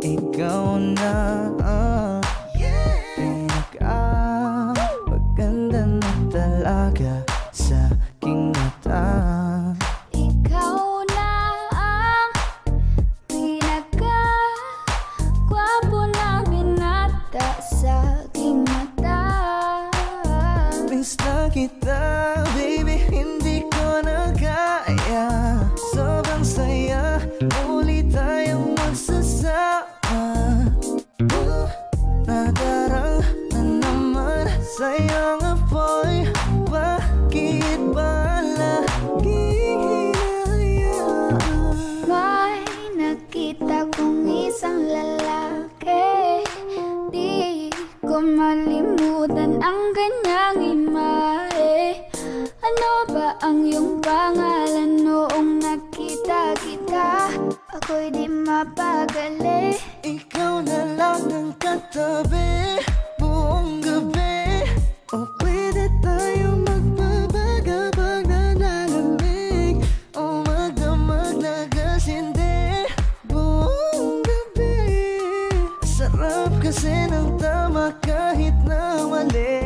Ikaw na ang pinaka-maganda na talaga sa aking mata. Ikaw na ang pinaka-gwapo na binata sa aking mata. Miss na kita, baby, hindi ko na kaya. Sobrang saya, muli tayong magsasama. Nadarang na naman sa'yo nga boy. Bakit ba laging hinahayaan? May nakita kong isang lalaki, di ko malimutan ang kanyang imahe. Ano ba ang iyong pangalan noong nakita kita? Ako'y di mapagali. Ikaw na lang ang katabi buong gabi. O pwede tayo magbabaga pag nanalamig, o magdamag na gasindi buong gabi. Sarap kasi ng tama kahit na mali.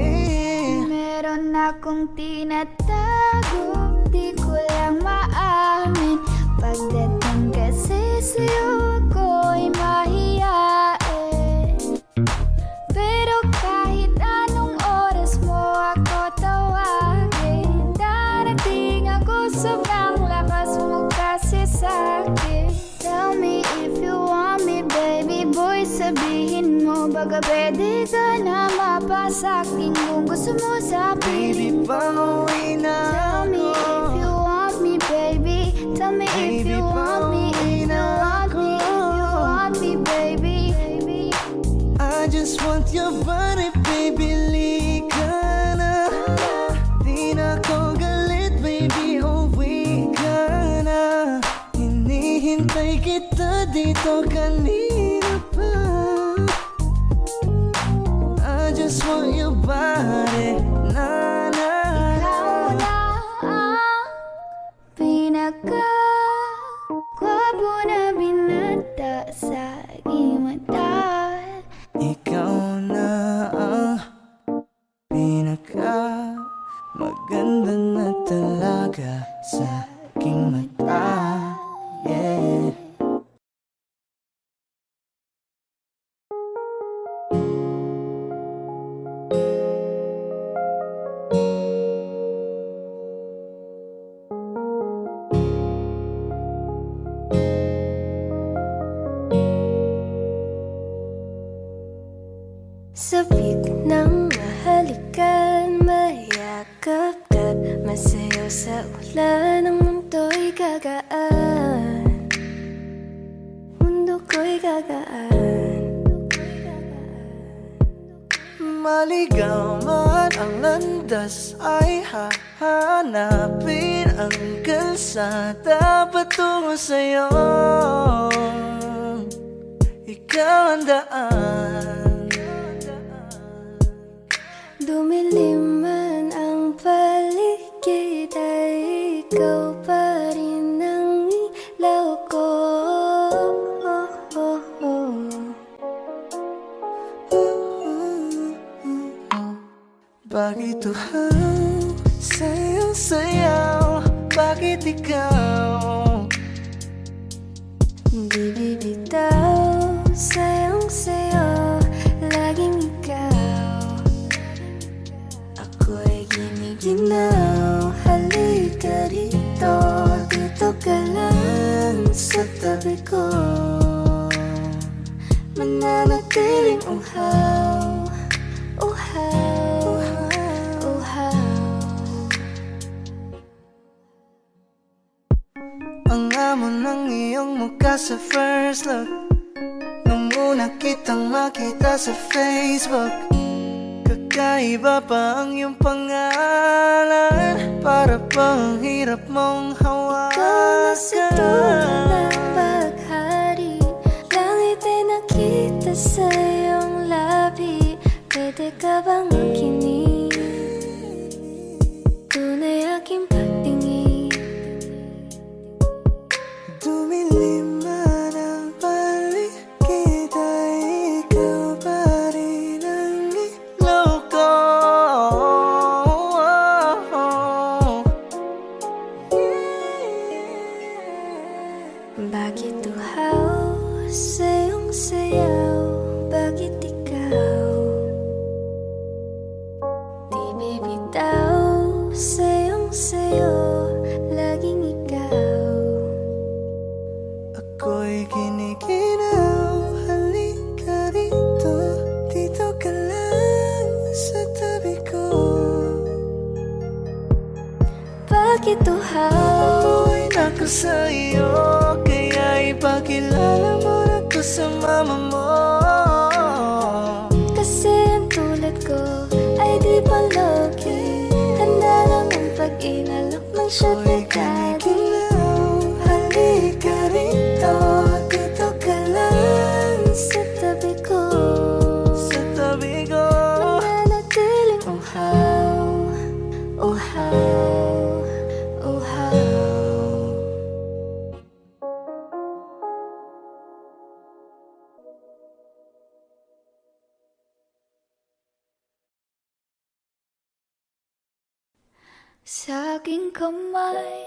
Meron akong tinatago, di ko lang maamin. Pagdating kasi sa'yo ako'y mahiyain. Pero kahit anong oras mo ako tawagin, darating ako, sobrang lakas mo kasi sa'kin. Tell me if you want me, baby boy, sabihin mo baga pwede ka na mapasa'kin kung gusto mo sa Baby, piling ko. pauwi na Tell me if you want me, baby. Tell me if you want me, if you want me, if you want me, baby. I just want your body, baby, lika na. Di na ko galit, baby, uwi ka na. Hinihintay kita dito kanina pa. I just want your body, na na. Ikaw na ang pinaka-gwapo na binata sa aking mata. Ikaw na ang pinaka maganda na talaga sa aking mata. Yeah. Sabik ng mahalikan, mayakap ka't masayaw sa ulan. Ang mundo'y gagaan, mundo ko'y gagaan. Maligaw man ang landas ay hahanapin ang kalsada patungo sa'yo. Ikaw ang daan. Dumilim man ang paligid ay ikaw pa rin ang ilaw ko. Bakit uhaw, sayaw-sayaw, bakit ikaw? Di bibitaw, sayang-sayo, laging ikaw. Ako'y giniginaw, halika rito, dito ka lang sa tabi ko. Mananatiling uhaw, uhaw, uhaw. Ang amon ng iyong mukha sa first look, nung una kitang makita sa Facebook. Kakaiba pa ang iyong pangalan, para bang hirap mong Ikaw na sa dulo hawakan. ng paghari, langit ay nakita sa iyong labi. Pwede ka bang makinig? Bibitaw sayong-sayo, laging ikaw. Ako'y kinikinaw, halika rito. Dito ka lang sa tabi ko. Bakit uhaw? Amoy na ko sa'yo, kaya ipakilala mo na ko sa mama mo. Kasi ang tulad ko ay di paloki. Handa lang ang pag-inalok ng shot na Ako'y daddy. kinikinaw, halika rito. Dito ka lang Sa tabi ko, sa tabi ko. mananatiling uhaw, uhaw, uhaw. Sa aking kamay,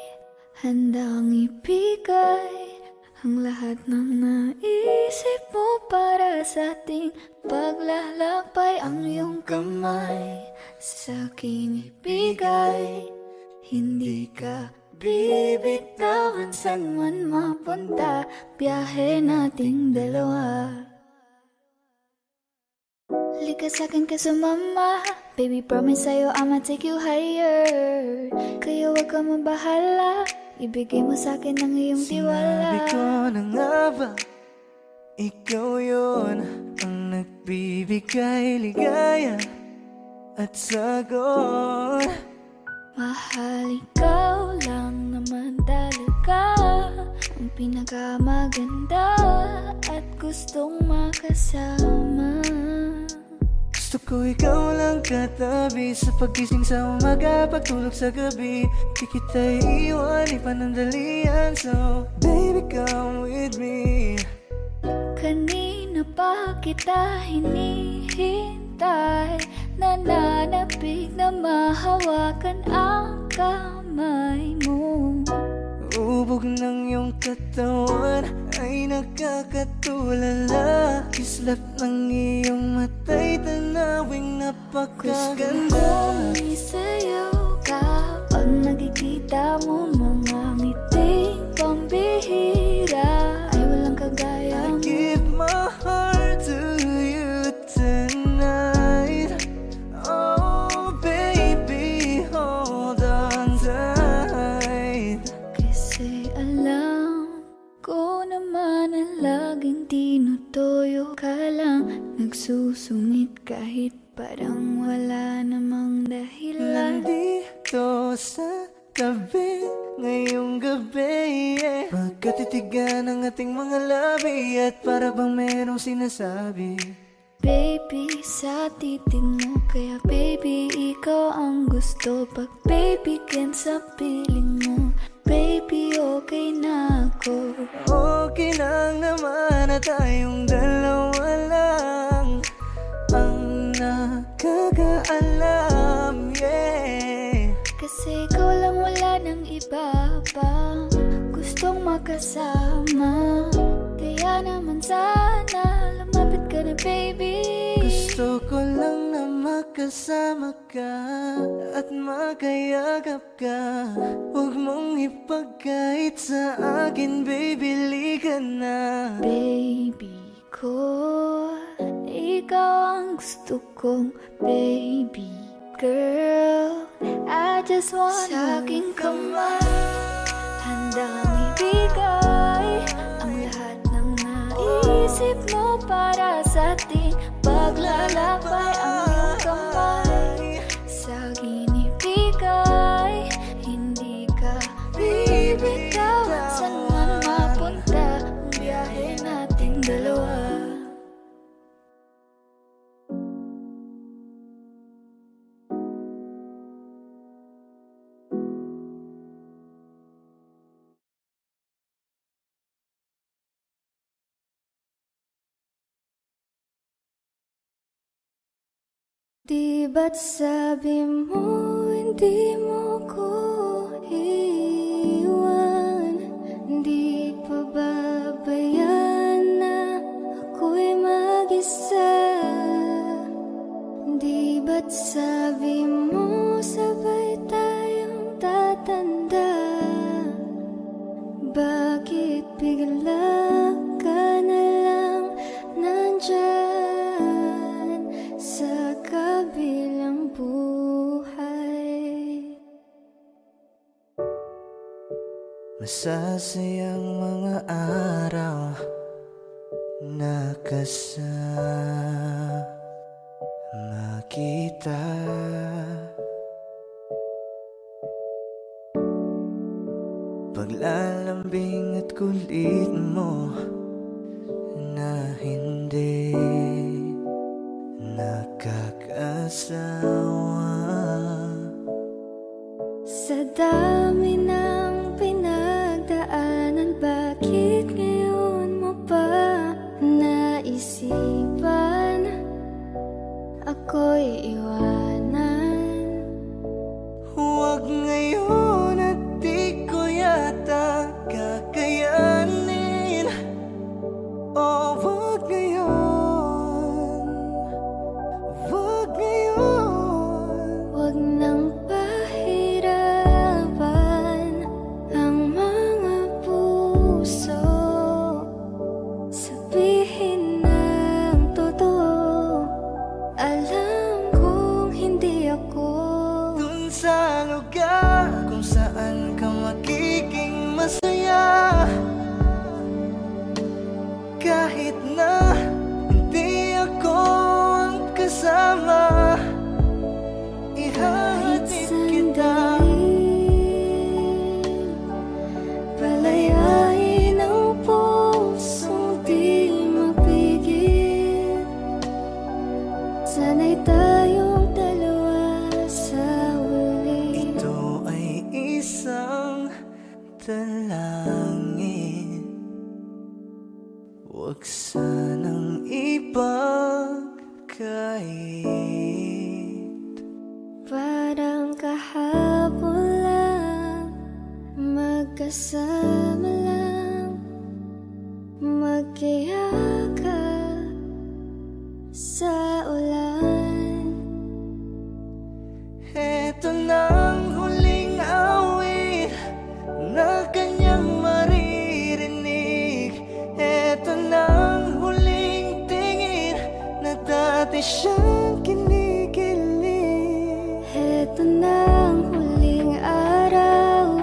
handang ibigay ang lahat ng naisip mo para sa ating paglalakbay. Ang iyong kamay sa akin ibigay, hindi ka bibitawan saan man mapunta. Biyahe nating dalawa. Lika sa'kin ka sumama, baby promise sa'yo I'ma take you higher. Kaya wag ka mabahala, ibigay mo sa'kin ang iyong tiwala. Sinabi ko na nga ba, ikaw yun ang nagbibigay ligaya at sagot. Mahal, ikaw lang naman talaga ang pinakamaganda at gustong makasama. Gusto ko ikaw lang katabi sa pagising sa umaga, pagtulog sa gabi. Di kita iiwan, ipanandalian. So baby come with me. Kanina pa kita hinihintay, nananapig na mahawakan ang kamay mo. Ubog ng iyong katawan ay nakakatulala. Kislap ng iyong mata'y tanawing napakaganda. Kung isayaw ka pag nakikita mo mga ngiting pambihira, ay walang kagaya mo. Give my heart to you tonight. Oh baby, hold on tight. Kasi alam ko naman na laging tinutoyo ka lang, nagsusungit kahit parang wala namang dahilan. Nandito sa tabi ngayong gabi, yeah. Magkatitigan ang ating mga labi at para bang merong sinasabi. Baby, sa titig mo, kaya baby, ikaw ang gusto. Pag baby, can sa piling mo, baby, okay na ako. Okay lang naman na tayong dalawa lang ang nakakaalam, yeah. Kasi ikaw lang, wala nang iba pa gustong makasama. Kaya naman sana lumapit ka na baby. Gusto ko lang na makasama ka at makayagap ka. Huwag mong ipagkait sa akin, baby, lika na. Baby ko, ikaw ang gusto kong baby girl. I just wanna sa aking kamay, handang ibigay ang lahat ng naisip mo para sa ating paglalakbay. Ang iyong kamay sa akin ibigay, hindi ka bibitawan saan man mapunta. Ang biyahe nating dalawa. Di ba't sabi mo hindi mo ko iwan? Di pa babayaan na ako'y mag-isa? Di ba't sabi mo masasayang mga araw na kasama kita. Paglalambing at kulit mo na hindi nakakasawa. Sa dami ng pinagdaanan, bakit ngayon mo pa naisipan ako'y iwanan? Huwag ngayon at di ko yata kakayanin. Oh, huwag ngayon, huwag ngayon. Huwag nang pahirapan ang mga puso. Sabihin ng totoo, alam kong hindi ako Dun sa lugar kung saan ka magiging masaya, kahit na hindi ako ang kasama, kahit ihahatid kita. sandali. Palayain ang pusong di mapigil. Sana'y tayong dalawa sa huli. Ito ay isang dalangin, huwag sanang ipagkait. Parang kahapon lang, magkasama lang, magkayakap sa ulan. Eto nang huling awit na kanyang maririnig. Eto nang huling tingin na dati siyang kinikilig. Heto na ang huling araw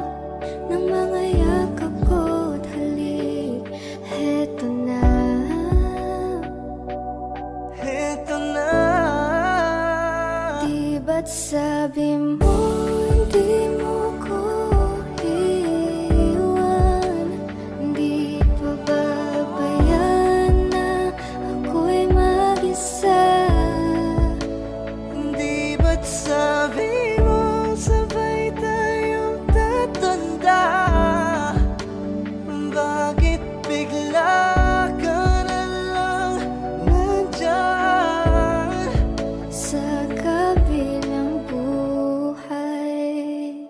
ng mga yakap ko't halik. Heto na. Eto na. Di ba't sabi mo hindi mo ko iwan? Di pa babayan na ako'y mag-isa? Di ba't sabi mo sabay tayong tatanda? Bakit bigla ka na lang nandyan Sa kabilang buhay?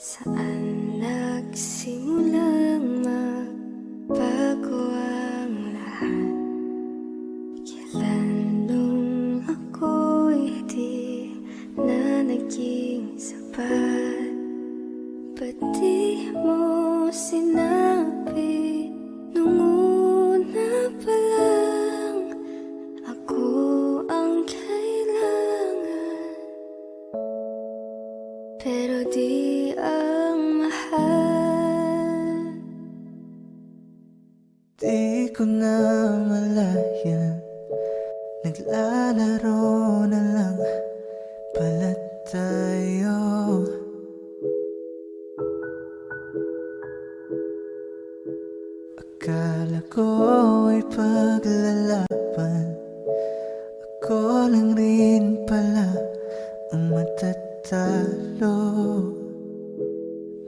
Saan nagsimulang magbago ang lahat? Kailan nung ako'y di na naging sapat? Ba't di mo sinabi nung una pa lang ako ang kailangan? Pero di ang mahal. Di ko na malayan, naglalaro na lang pala tayo. Akala ko ay paglalaban, ako lang rin pala ang matatalo.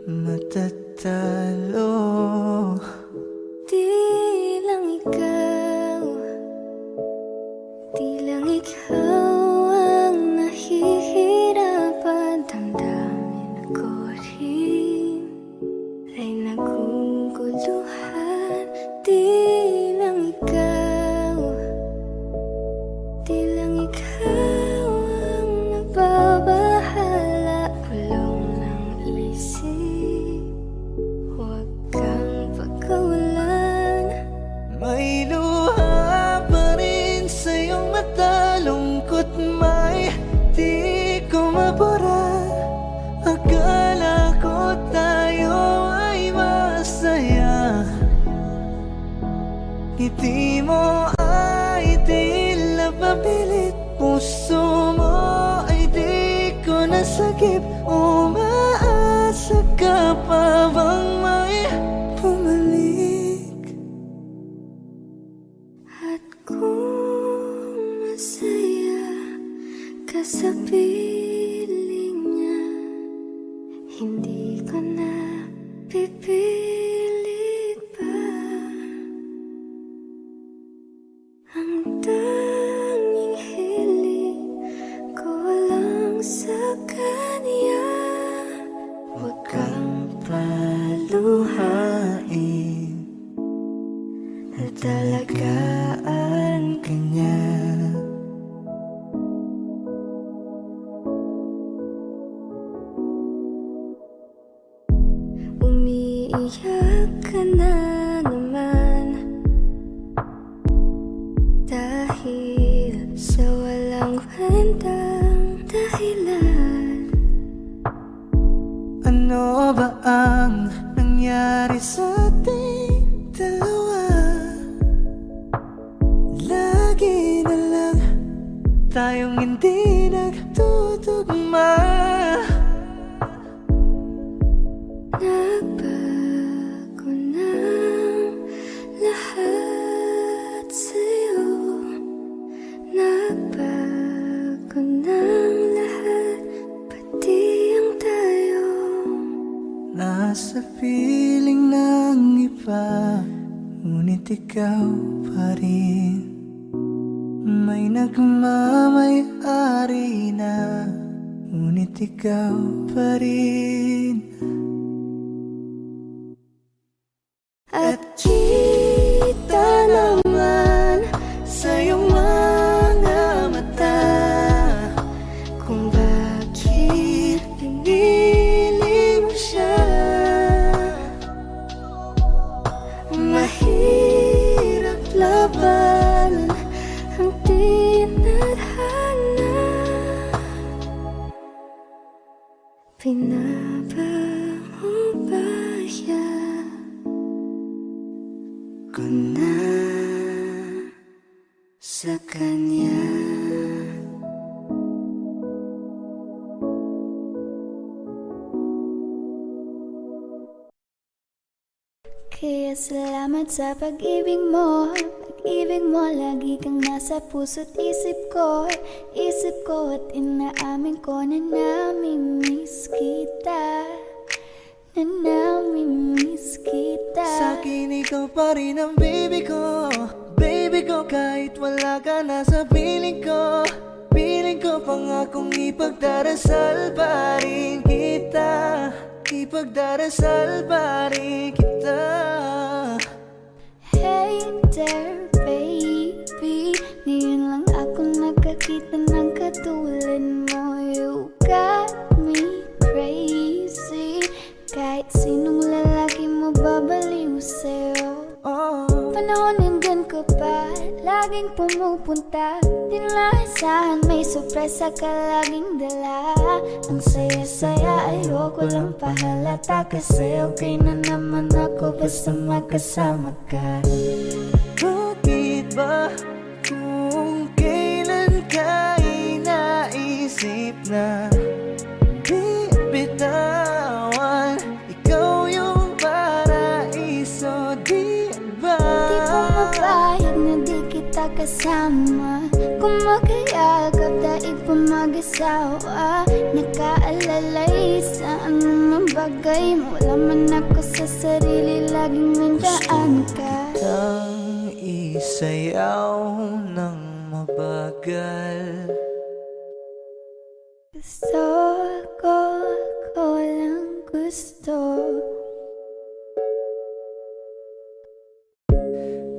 Matatalo. Di lang ikaw, di lang ikaw ang nahihirapan. Damdamin ako rin ay naguguluhan. Di lang ikaw, di lang ikaw ang nagbabahala. Bulong ng isip, ngiti mo ay tila papilit, puso mo ay di ko nasagip. Umaasa ka pa bang may bumalik? At kung masaya ka sa piling niya, hindi ko na pipilit pa. Ang tanging hiling ko lang sa kanya, Huwag kang paluhain at talagaan ka niya. umiiyak ka na naman dahil sa walang kwentang dahilan. Ano ba ang nangyari sa ating dalawa? Lagi na lang tayong hindi nagtutugma. Nagbago ng lahat sa'yo, nagbago ng lahat, pati ang tayo. Nasa piling ng iba, ngunit ikaw pa rin. May nagmamay-ari na, ngunit ikaw pa rin. At kita naman sa iyong mga mata kung bakit pinili mo siya. Mahirap labanan ang tinadhana, pinaba mo ba yan? Ko na sa kanya. Kaya salamat sa pag-ibig mo. Pag-ibig mo, lagi kang nasa puso't isip ko. Isip ko at inaamin ko na namimiss kita, na namimiss kita. Sa'kin ikaw pa rin ang baby ko. Baby ko, kahit wala ka na sa piling ko. Piling ko pangakong ipagdarasal pa rin kita. Ipagdarasal pa rin kita. Hey there baby, ngayon lang ako nakakita ng katulad mo. You got me crazy, kahit sinong lalaki mo babaliw sa'yo. Oh, Panahon nandyan ka pa, laging pumupunta. Di naasahan, may sorpresa ka laging dala. Ang saya-saya, ayoko lang pahalata, kasi okay na naman ako basta makasama ka. bakit ba kung kailan ka inaisip na bibitawan? Ikaw yung paraiso, di ba? Di ba mapayag na di kita kasama? Kung magkayagap, daig pa mag-asawa. Nakaalalay sa anumang bagay, wala man ako sa sarili, laging nandyan ka. Ang isayaw ng mabagal. Gusto ako lang gusto.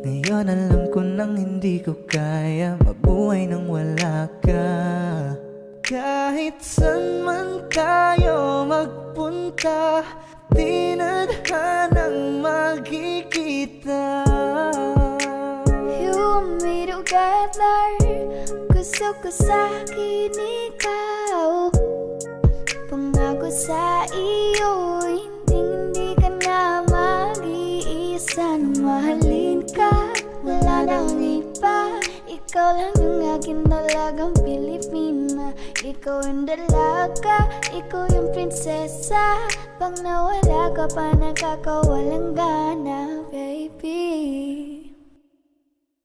Ngayon alam ko nang hindi ko kaya mabuhay nang wala ka. Kahit saan man tayo magpunta, di nadhanang magkikita. You and me together, gusto ko sa'kin ikaw. Pangako sa iyo, hindi ka na mag-iisa. Mahalin ka, wala ikaw lang yung aking dalagang Pilipina. Ikaw yung dalaga, ikaw yung prinsesa. Pag nawala ka pa nakakawalang gana, baby.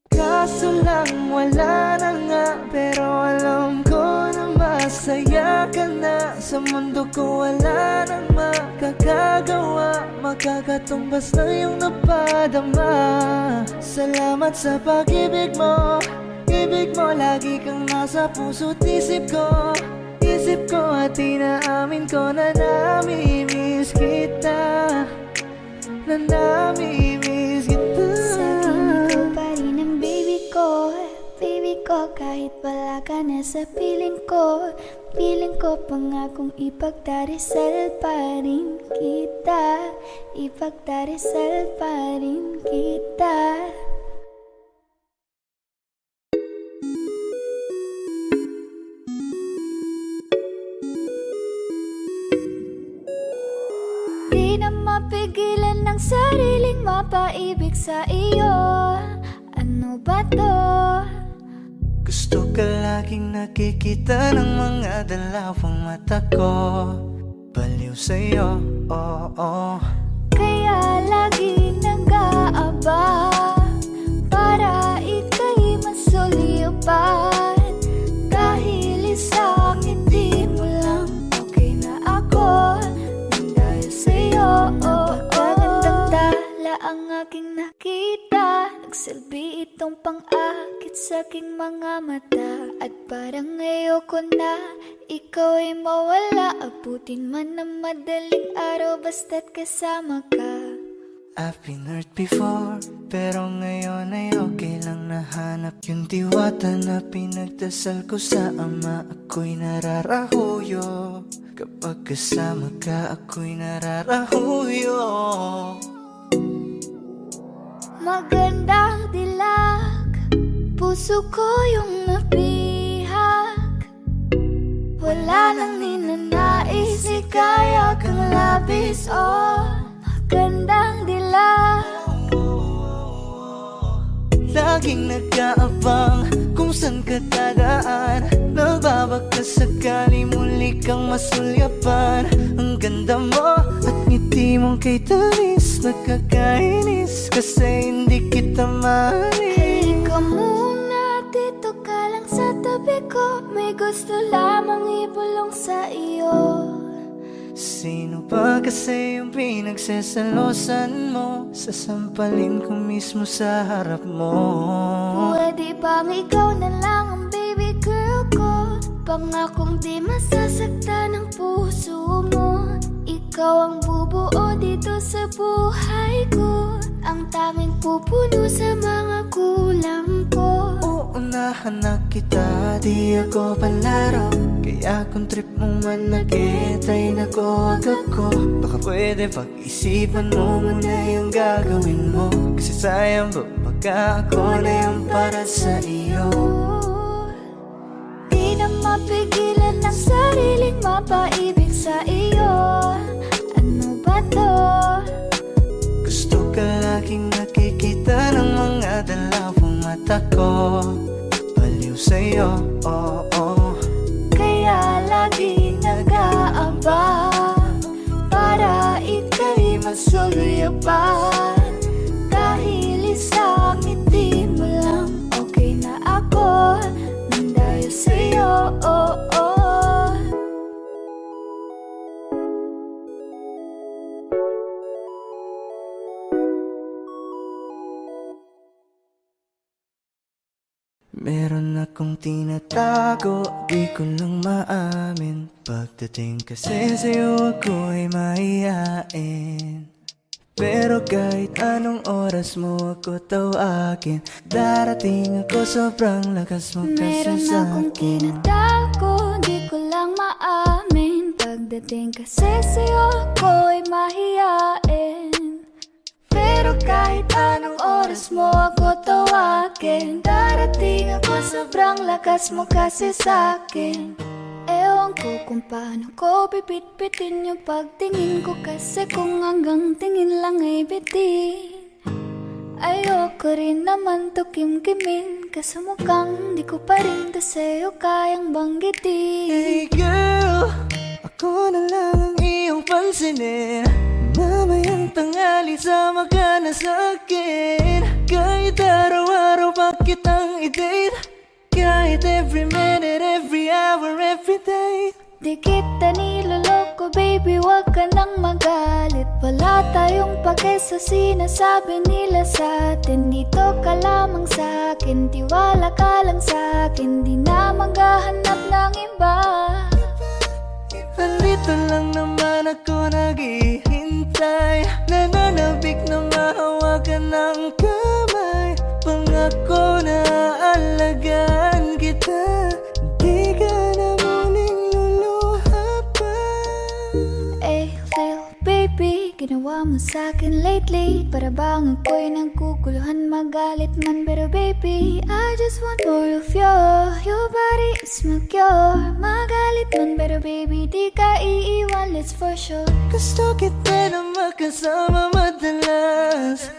Kaso lang wala na nga, pero alam ko na masaya ka na. Sa mundo ko wala nang makakagawa, makakatumbas na yung napadama. Salamat sa pag-ibig mo, ibig mo lagi kang nasa puso't isip ko. Isip ko at inaamin ko na namimiss kita, na namimiss kita. Sa'kin ikaw pa rin ang baby ko, baby ko. Kahit wala ka na sa piling ko, piling ko pangakong ipagdarasal pa rin kita, ipagdarasal pa rin kita. Di na mapigilan ng sariling mapaibig sa iyo. Ano ba to? Gusto ka laging nakikita ng mga dalawang mata ko. Baliw sa'yo, oo. Kaya lagi nag-aaba para ika'y masulipan. Dahil isang ngiti mo lang, okay na ako. Nang dahil sa'yo, napakagandang tala ang aking nakita. Nagsilbi itong pang-akit sa aking mga mata. At parang ayoko na ikaw ay mawala. Abutin man ng madaling araw basta't kasama ka. I've been hurt before, pero ngayon ay okay lang. Nahanap yung diwata na pinagdasal ko sa ama. Ako'y nararahuyo, kapag kasama ka ako'y nararahuyo. Magandang dilag, puso ko yung nabihag. Wala nang ninanais, ikaya kang labis, oh. Magandang dilag. Laging nag-aabang kung saan ka dadaan. Nagbabaka sakali muli kang masulyapan. Ang ganda mo at ngiti mong kay tamis. Nakakainis kasi hindi kita mahalin. Halika muna, dito ka lang sa tabi ko. May gusto lamang ibulong sa iyo. Sino ba kasi yung pinagsasalosan mo? Sasampalin ko mismo sa harap mo. Pwede bang ikaw na lang ang baby girl ko? Pangakong di masasaktan ang puso mo. Ikaw ang bubuo dito sa buhay ko. Ang tanging pupuno sa mga kulang ko. Uunahan na kita, di ako palaro. Kaya kung trip mo man nag-etay na ko ako. Baka pwede pag-isipan mo muna yung gagawin mo. Kasi sayang ba baka ako na yung para sa iyo. Di na mapigilan ng sariling mapaibig sa iyo. Ano ba to? Gusto ka laging nakikita ng mga dalawang mata ko. Baliw sa'yo, oo. Kaya lagi nag-aaba para ika'y masulyapan. Dahil isang ngiti mo lang, okay na ako. Nang dahil sa'yo, oo. Meron akong tinatago, di ko lang maamin. Pagdating kasi sa'yo ako'y mahihain. Pero kahit anong oras mo ako tawagin, darating ako, sobrang lakas mo kasi Meron sa'kin. akong tinatago, di ko lang maamin. Pagdating kasi sa'yo ako'y mahihain. Pero kahit anong oras mo ako tawagin, darating ako, sobrang lakas mo kasi sa'kin. Ewan ko kung paano ko bibit-bitin yung pagtingin ko. Kasi kung hanggang tingin lang ay bitin, Ayoko rin naman to kimkimin, kaso mukhang di ko pa rin to sa'yo kayang banggitin. Hey girl, ako na lang ang iyong pansinin. Mamayang tanghali sama ka na sa'kin. Kahit araw-araw pa kitang i-date, kahit every minute, every hour, every day. Di kita niloloko baby, wag ka nang magalit. Wala tayong pake sa sinasabi nila sa'tin. Dito ka lamang sa'kin, tiwala ka lang sa'kin. Di na maghahanap ng iba. Nandito lang naman ako naghihintay, nananabik na mahawakan ng kamay. Pangako na alagaan kita, di ka na muling luluha pa. Eh, little baby, ginawa mo sa'kin lately. Para bang ako'y nagkukuluhan, magalit man. Pero baby, I just want more of you. Your body is my cure. Magalit man, pero baby, di ka iiwan, let's for sure. Gusto kita na makasama madalas,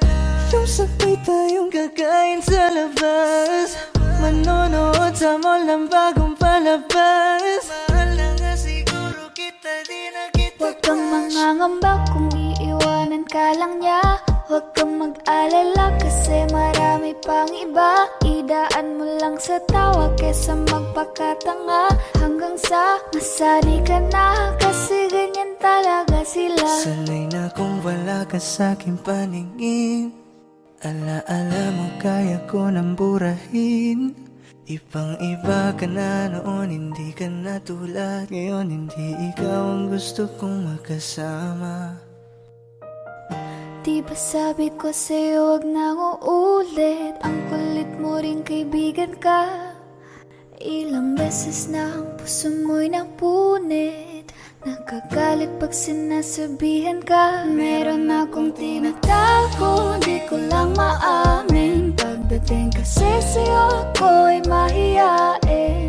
yung sabay tayong kakain sa labas, manonood sa mall ng bagong palabas. Mahal na nga siguro kita, di na kita Huwag kang mangangamba kung iiwanan ka lang niya. Huwag kang mag-alala kasi marami pang iba. Idaan mo lang sa tawa kesa magpakatanga, hanggang sa masani ka na, kasi ganyan talaga sila. Sanay na kung wala ka sa'king paningin. Ala-ala mo kaya ko nang burahin. Ibang iba ka na noon, hindi ka na tulad ngayon. Hindi ikaw ang gusto kong makasama. Di ba sabi ko sa'yo wag nang uulit? Ang kulit mo rin kaibigan ka. Ilang beses na ang puso mo'y napunit. Nakagalit pag sinasabihan ka. Meron akong tinatago, di ko lang maamin. Pagdating kasi sa'yo ako'y mahiyain.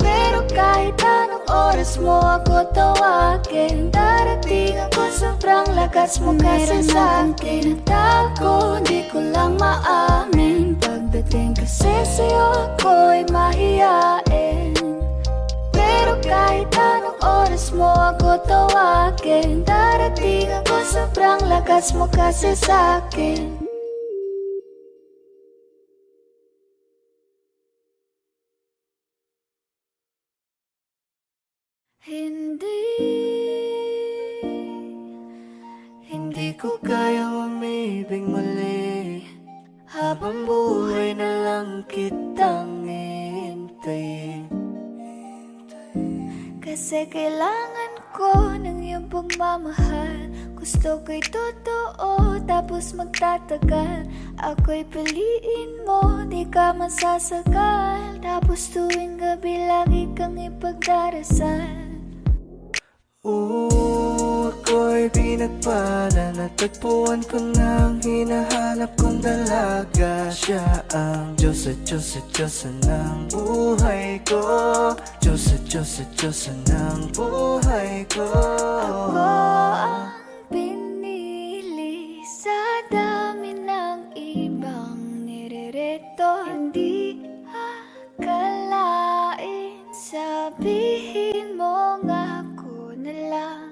Pero kahit anong oras mo ako tawagin, darating ako, sobrang lakas mo kasi sa'kin. Tinatago, di ko lang maamin. Pagdating kasi sa'yo ako'y mahiyain. Pero kahit anong oras mo ako tawagin, darating ako, sobrang lakas mo kasi sa'kin. Hindi ko kaya umibig muli, habang buhay na lang kitang hintayin. Kasi kailangan ko ng iyong pagmamahal. Gusto ko'y totoo, tapos magtatagal. Ako'y piliin mo, di ka masasagal. Tapos tuwing gabi lagi kang ipagdarasal. Ako'y pinagpala, natagpuan ko ng hinahanap kong dalaga. Siya ang Diyos at Diyos at Diyosa ng buhay ko. Diyos at Diyos at Diyosa ng buhay ko. Ako ang pinili sa dami ng ibang nirereto. Hindi akalain, sabihin mo nga ako na lang.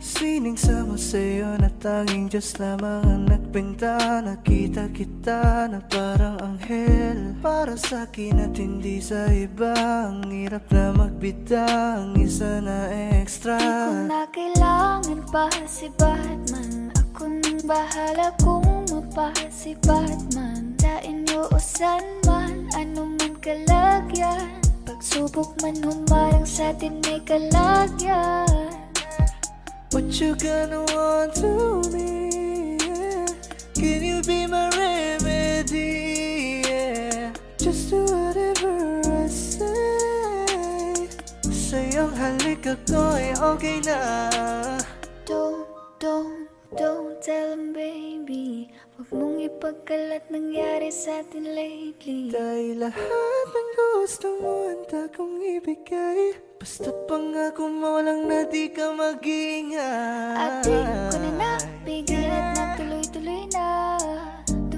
Sining sama sa'yo na tanging Diyos lamang ang nagbenta. Nakita kita na parang anghel para sa'kin at hindi sa iba. Ang hirap na magbita, ang isa na extra. Di ko na kailangan pa si Batman. Ako nang bahala kung mapa si Batman. Sa inyo o san man, ano man kalagyan. Pagsubok man humarang sa'tin may kalagyan. What you gonna want to me, yeah? Can you be my remedy, yeah? Just do whatever I say. Sa'yong halik ako'y okay na. Don't tell him baby. Huwag mong ipagkalat nangyari sa'tin lately. Dahil lahat ng gusto mo handa kong ibigay. Basta pangako mo lang na di ka mag-ingay. At di ko na napigilan at nagtuloy-tuloy na.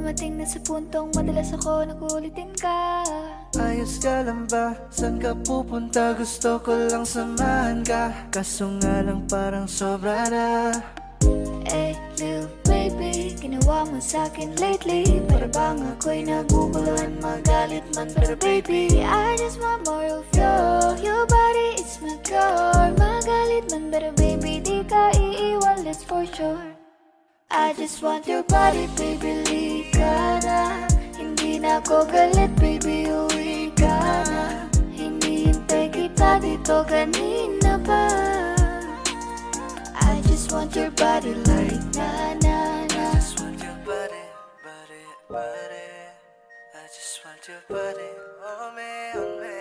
dumating na sa puntong madalas ako nakulitin ka. Ayos ka lang ba? Saan ka pupunta? Gusto ko lang samahan ka. Kaso nga lang parang sobra na. Eh, little baby, ginawa mo sa'kin lately. Para bang ako'y naguguluhan, magalit man. Pero baby, I just want more of you. Your body is my cure. Magalit man, pero baby, di ka iiwan, that's for sure. I just want your body, baby, lika na. Hindi na ako galit, baby, uwi ka na. Hindi hintay kita dito kanina pa. I just want your body like na na na. I just want your body, body, body. I just want your body on me, on me.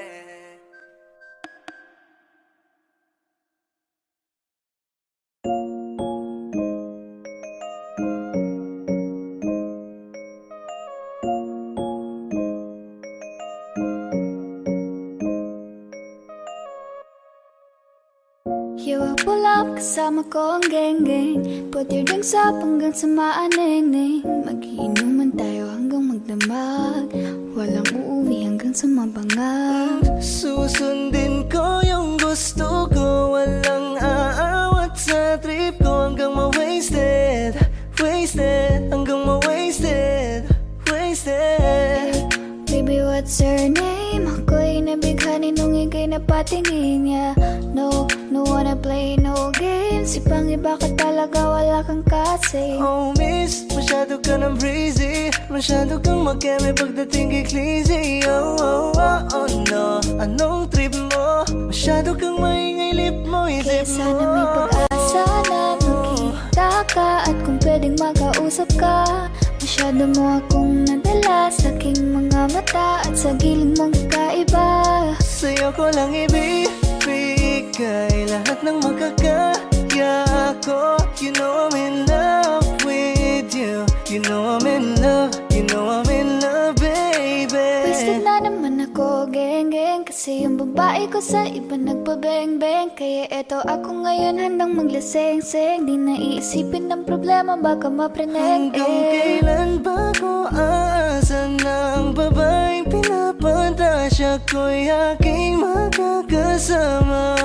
You will pull up, kasama ko ang geng-geng. Put your drinks up hanggang sa maaneng-neng. Mag-iinuman tayo hanggang magdamag. Walang uuwi hanggang sa mabangag. Susundin ko yung gusto ko. Walang aawat sa trip ko. Hanggang ma-wasted, wasted. Hanggang ma-wasted, wasted. Baby, what's your name? Ako'y nabighani nung ika'y napatingin niya. No, no wanna play no games. Ibang iba ka talaga, wala kang kasi. Oh miss, masyado ka ng breezy. Masyado kang makeme pagdating kay Clizzy. Oh, oh, oh, oh no. Anong trip mo? Masyado kang maingay lip mo, Kaya isip sana may mo. pag-asa na makita ka. At kung pwedeng makausap ka. Masyado mo akong nadala sa aking mga mata. At sa giling mong kakaiba. Sa'yo ko lang ibibigay lahat ng makakaya ko. You know I'm in love with you. You know I'm in love, you know I'm in love, baby. Wasted na naman ako, geng-geng. Kasi yung babae ko sa iba nagpabeng-beng. Kaya eto ako ngayon handang maglaseng-seng. Di na iisipin ng problema, baka mapreneng. Hanggang kailan ba ko aasa ng babaeng pinapantasya ko'y aking makakasama?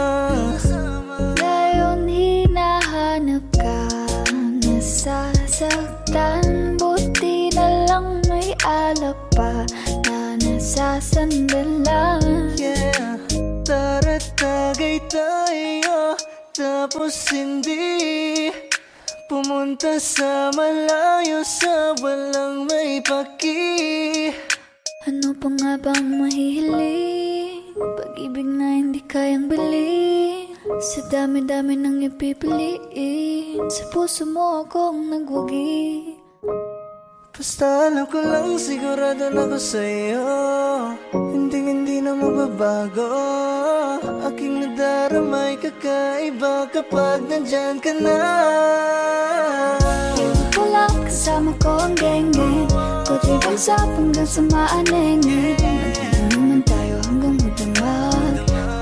Ngayon hinahanap ka, nasasaktan. Buti na lang may alap pa na nasasandan lang. Yeah, tara't tagay tayo. Tapos hindi pumunta sa malayo, sa walang may paki. Ano pa nga bang mahihiling? Pag-ibig na hindi kayang bilhin. Sa dami-dami nang ipipiliin. Sa puso mo akong nagwagi. Basta alam ko lang, sigurado na ako sa'yo. Hindi na mababago. Aking nadaramay kakaiba kapag nandyan ka na. Ko lang kasama ko ang geng-geng. Kutripan sa hanggang sa maaneng-neng. Mag-inuman tayo hanggang magdamag.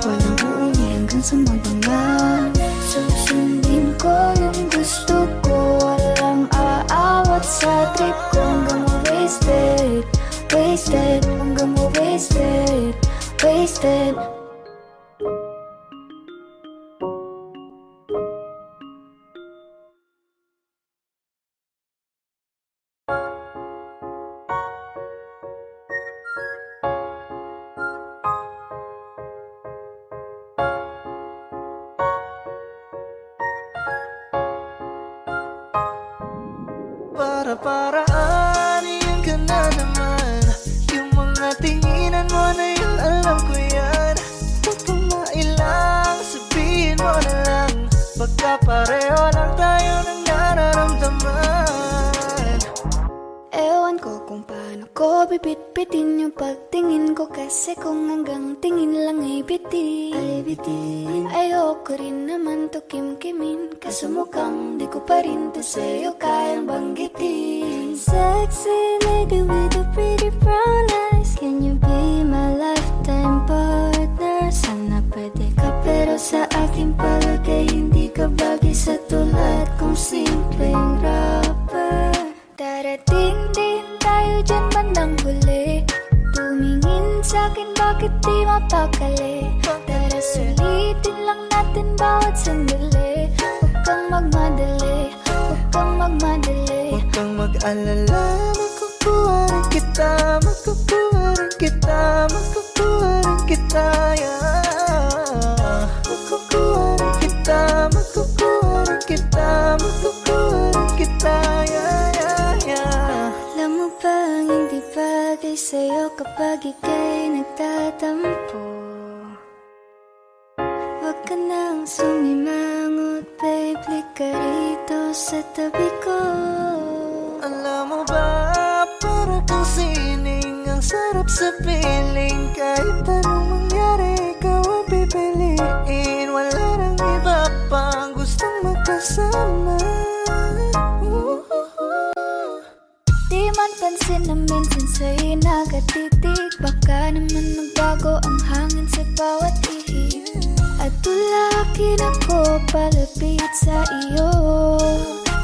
Walang uuwi hanggang sa mabangag. Susundin ko yung gusto ko. Walang aawat sa trip ko. Hanggang ma-wasted, wasted. Hanggang ma-wasted, wasted. Para-paraanin ka na naman. Yung mga tinginan mo na yun, alam ko yan. Huwag kang mailang, sabihin mo na lang. Pagkapareho lang tayo ng nararamdaman. Ewan ko kung paano ko bibit-bitin yung pagtingin ko. Kasi kung hanggang tingin lang ay bitin. Ayoko rin naman to kim-kimin. Kaso mukhang di ko pa rin to sa'yo kayang banggitin. Sexy lady with the pretty brown eyes. Can you be my lifetime partner? Sana pwede ka pero sa aking palagay hindi ka bagay sa tulad kong simpleng rapper. Darating din tayo bakit di mapakali? Tara sulitin lang natin bawat sandali. Huwag kang magmadali, huwag kang magmadali. Huwag kang mag-alala, makukuha rin kita, makukuha rin kita, makukuha rin kita, yeah. Makukuha rin kita, makukuha rin kita, makukuha rin kita, yeah, yeah, yeah. Alam mo ba ang hindi bagay sa'yo kapag ika'y nagtatampo? Huwag ka nang sumimangot, babe, lika rito sa tabi ko. Alam mo ba, para kang sining, ang sarap sa piling. Kahit anong mangyari, ikaw ang pipiliin. Wala nang iba pang gustong magkasama. Di man pansin na minsan sa'yo nakatitig. Baka naman magbago ang hangin sa bawat ihip. At tulakin ako palapit sa iyo.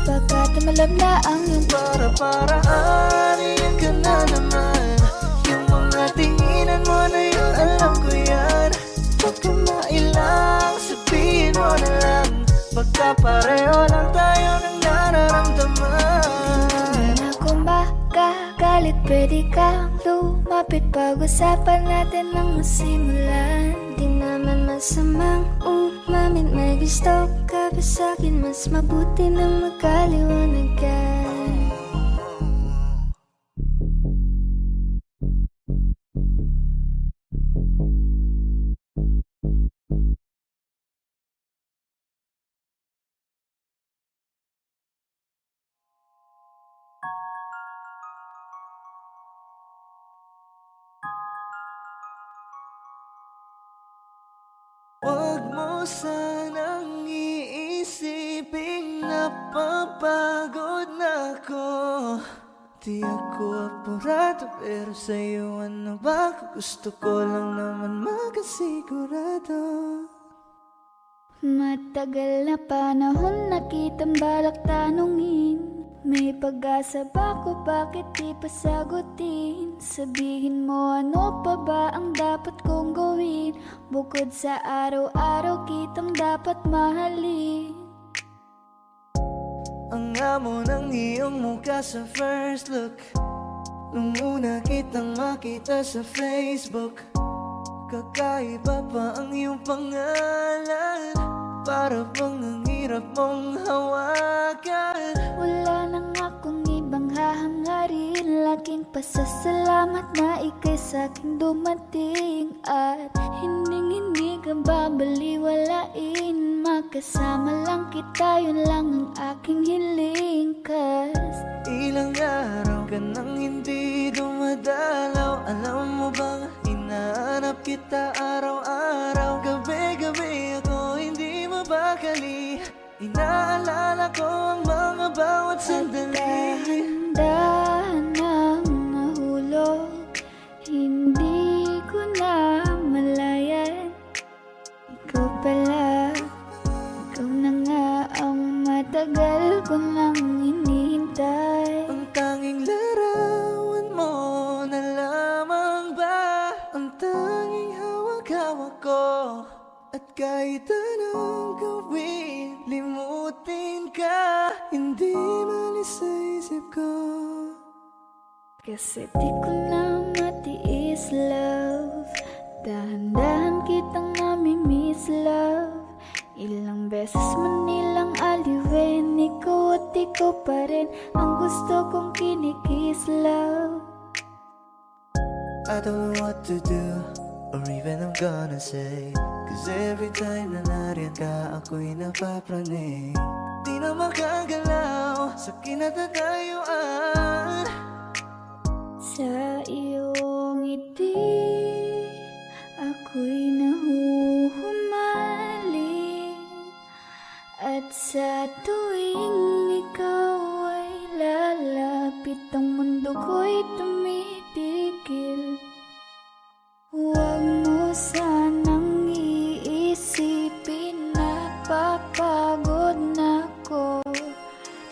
Baka tumalab na ang iyong Para-paraan, iyan ka na naman. Yung mga tinginan mo na yun, alam ko yan. Huwag ka mailang, sabihin mo na lang. Baka pareho lang tayo ng nararamdaman. ako makagalit, pwede kang lumapit. Pag-usapan natin ang masimulan. Di naman masamang umamin, may gusto ka ba sa'kin? Mas mabuti na magkaliwanagan. Huwag mo sanang iisiping napapagod na ako. Di ako apurado, pero sa'yo ano ba? Gusto ko lang naman makasigurado. Matagal na panahon na kitang balak tanungin. May pag-asa ba ko, bakit di pa sagutin? Sabihin mo ano pa ba ang dapat kong gawin? Bukod sa araw-araw kitang dapat mahalin. Ang amo ng iyong mukha sa first look, nung una kitang makita sa Facebook. Kakaiba pa ang iyong pangalan, para bang ang hirap mong hawakan. Wala nang akong ibang hahangarin, laking pasasalamat na ika'y sa'king dumating. At hindi ka babaliwalain, makasama lang kita, yun lang ang aking hiling. Cause Ilang araw ka nang hindi dumadalaw. Alam mo bang hinahanap kita araw-araw? Gabi-gabi ako hindi mabakali, inaalala ko ang mga bawat sandali. dahan-dahan nang nahulog, hindi ko na malayan. Ikaw pala, ikaw na nga ang matagal ko nang hinihintay. Ang tanging larawan mo na lamang ba ang tanging hawak-hawak ko? At kahit anong gawin, limutin ka, hindi malis sa isip ko. Kasi di ko na matiis, love. Dahan-dahan kitang nami-miss, love. Ilang beses man nilang aliwin, ikaw at ikaw pa rin ang gusto kong kinikiss, love. I don't know what to do, or even I'm gonna say. Cause every time na nariyan ka, ako'y napapraning. Di na makagalaw sa kinatatayuan. Sa iyong ngiti, ako'y nahuhumaling. At sa tuwing ikaw ay lalapit, ang mundo ko'y tumitigil. Huwag mo sanang iisipin na papagod na ako.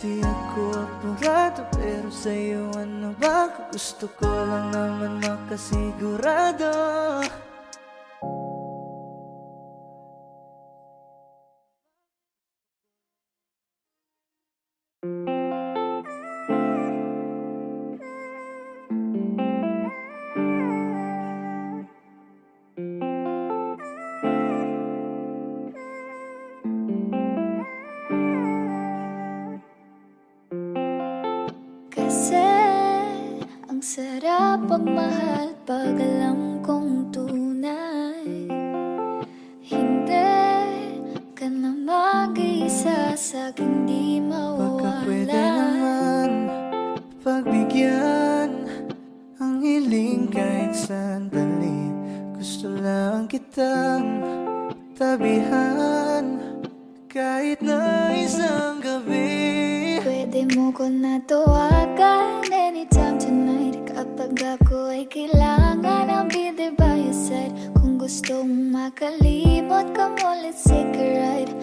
Di ako apurado, pero sa'yo ano ba? Gusto ko lang naman makasigurado. sarap pagmahal pag alam kong tunay. Hindi ka na mag-iisa sa'king di Baka pwede mawala. naman pagbigyan ang hiling kahit sandali. Gusto lang kitang tabihan kahit na isang gabi. Pwede mo ko na tawagan anytime tonight. Kapag ako ay kailangan, I'll be there by your side. Kung gusto mong makalimot, come on, let's take a ride.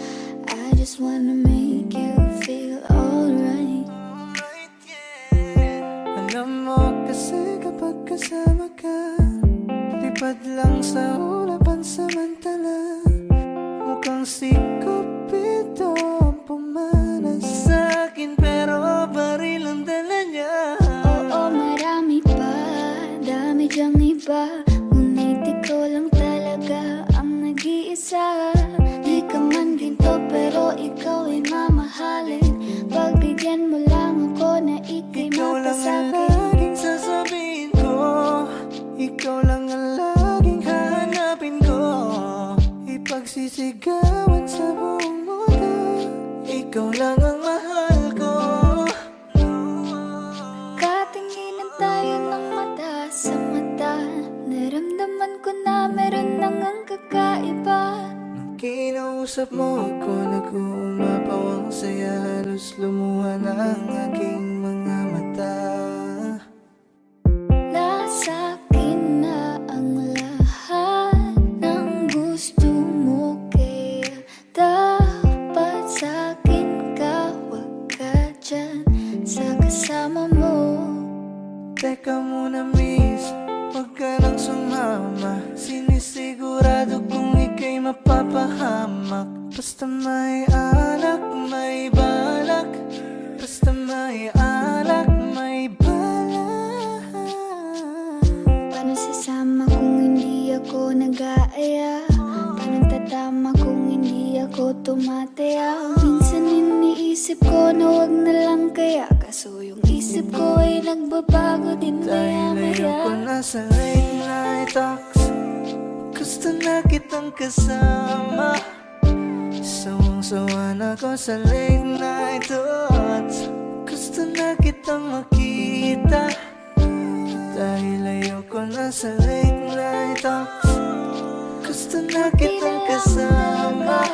I just wanna make you feel alright. Alright, yeah. Alam mo kasi kapag kasama ka, lipad lang sa ulapan samantala. Mukhang si Cupido ang pumanas sa'kin, pero baril ang dala niya. Oo, marami pa, dami dyang iba, ngunit ikaw lang talaga ang nag-iisa. Di ka man ginto pero ikaw ay mamahalin. Pagbigyan mo lang ako na ika'y Ikaw lang ang mapasakit. laging sasabihin ko, ikaw lang ang laging hahanapin ko. Ipagsisigawan sa buong mundo, ikaw lang ang mahal ko. Katinginan tayo ng mata sa mata, naramdaman ko na meron nang ang kakaiba. Nung kinausap mo ako, nag-uumapaw ang saya, halos lumuha na ang aking mga mata. Nasa akin na ang lahat ng gusto mo, kaya dapat sa akin ka, wag ka dyan sa kasama mo. Teka muna miss, huwag ka nang sumama. Sinisigurado kong ika'y mapapahamak. Basta may alak, may balak. Basta may alak, may balak. Paano sasama kung hindi ako nag-aaya? Paano tatama kung hindi ako tumataya? Minsan iniisip ko na wag na lang kaya, kaso yung isip ko ay nagbabago din Dahil ayoko maya-maya. na sa late night talks, gusto na kitang kasama. Sawang-sawa na ko sa late night thoughts, gusto na kitang makita. Dahil ayoko na sa late night talks, gusto na kitang kasama.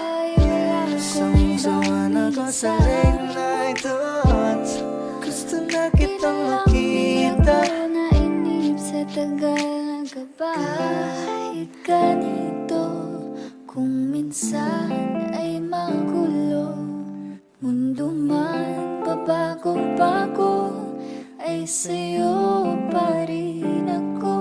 Sawang-sawa na ko sa late night thoughts, gusto na kitang makita. Di ko na inip sa tagal na kahit ganito, kung minsan ay magulo, mundo man pabago-bago, ay sa'yo pa rin ako.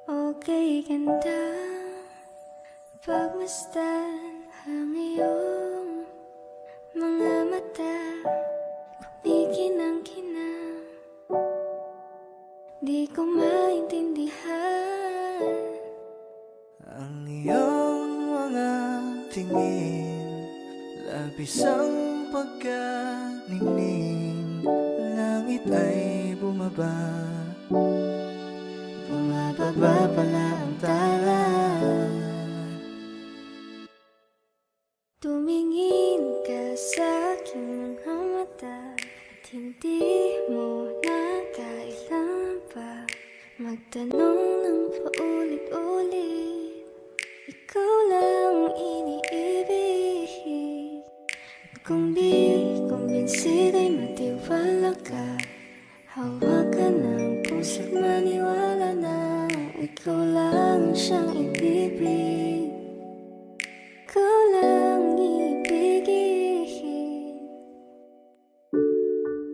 Okay, ganda, pagmasdan ang iyong mga mata, kumikinang-kinang. Di ko maintindihan Ang iyong mga tingin, labis ang pagkaningning. Langit ay bumaba, bumababa pala ang tala. tumingin ka sa aking mga mata, at hindi mo na kailangan pa magtanong ng paulit-ulit. Ikaw lang iniibig, at kung di kumbinsido'y matiwala ka. Hawakan ng puso't maniwala na ikaw lang siyang ibibig. Ikaw lang ibigin.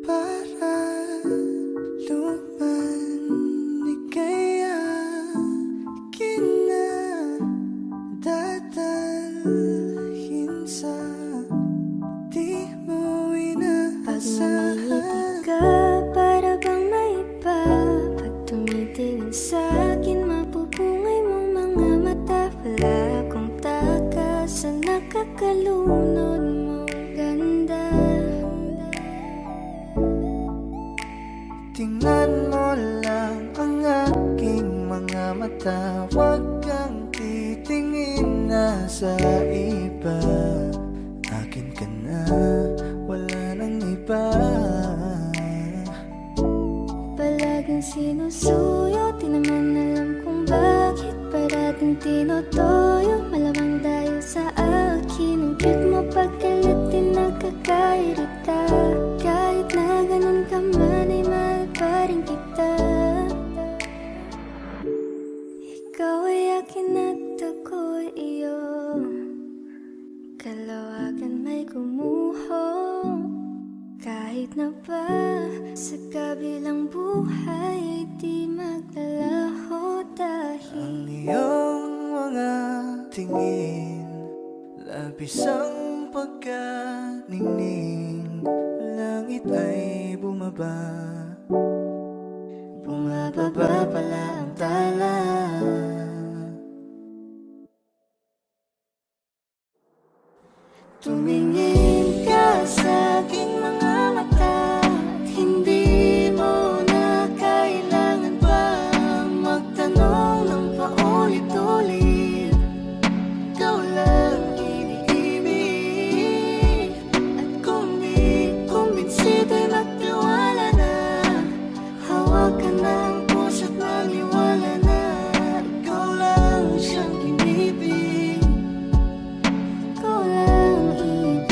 Para luman kaya kinadadalhin sa sa'kin mapupungay mong mga mata. Wala akong takas sa nakakalunod mong ganda. Tingnan mo lang ang aking mga mata. Huwag kang titingin na sa iba. Akin ka na, wala nang iba. Palaging sinusuyo, di naman alam kung bakit parating tinotoyo. Malamang dahil sa akin, ang cute mo pagkalat din nakakairita. Kahit na ganun ka man ay mahal pa rin kita. Ikaw ay akin at ako'y iyo. Kalawagan may gumuho. Kahit na ba sa kabilang buhay ay di maglalaho. Dahil Ang iyong mga tingin, labis ang pagkaningning. Langit ay bumaba, bumababa pala ang tala. tumingin ka sa aking mga mata. Hindi mo na kailangan pa magtanong ng paulit-ulit. Ikaw lang iniibig. At kung di kumbinsido'y magtiwala na. Hawakan ng puso't maniwala na. Ikaw lang siyang inibig. Ikaw lang ibigin.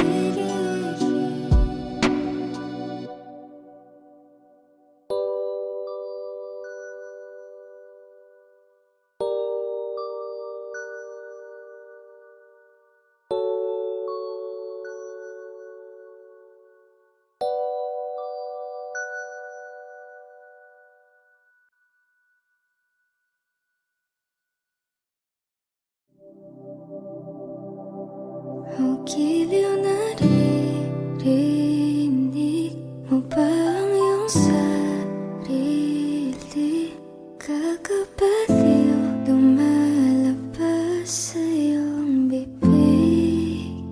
Ang giliw na naririnig mo ba ang iyong sarili? Kakabaliw lumalabas sa iyong bibig.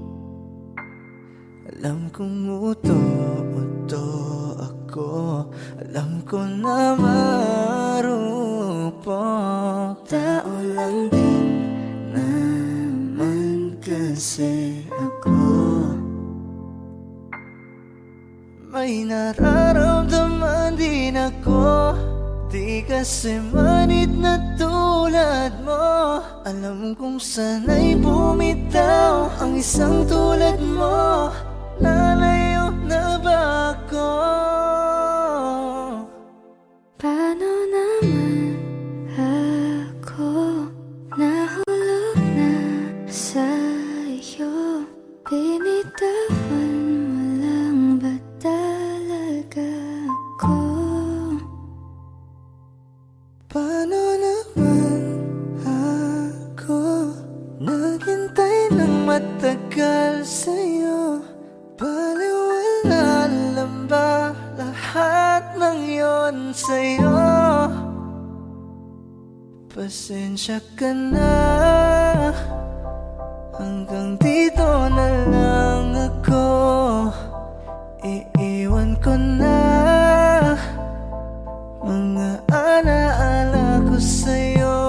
Alam kong uto-uto ako. Alam ko na marupok. Tao lang din naman kasi ako. May nararamdaman din ako. Di kasi manid na tulad mo. Alam kong sana'y bumitaw ang isang tulad mo. Lalayo na ba ako? Paano naman ako nahulog na sa iyo? Binitawan mo lang ba talaga ako? Paano naman ako naghintay ng matagal sa'yo? Baliwala lang ba lahat ng yon sa'yo? Pasensya ka na, hanggang dito na lang ako. Iiwan ko na mga alaala ko sa'yo.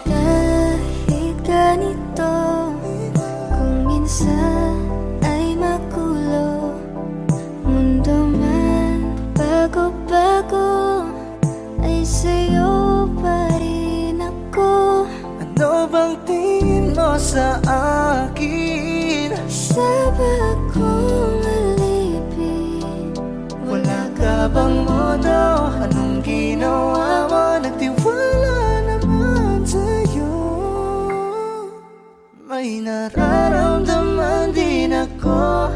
Kahit ganito, kung minsan ay magulo, mundo man bago-bago, ay sa'yo pa rin ako. Ano bang tingin mo sa akin? Saba kong alipin. Wala ka bang modo? Anong ginawa mo? Nagtiwala naman sa'yo. May nararamdaman din ako.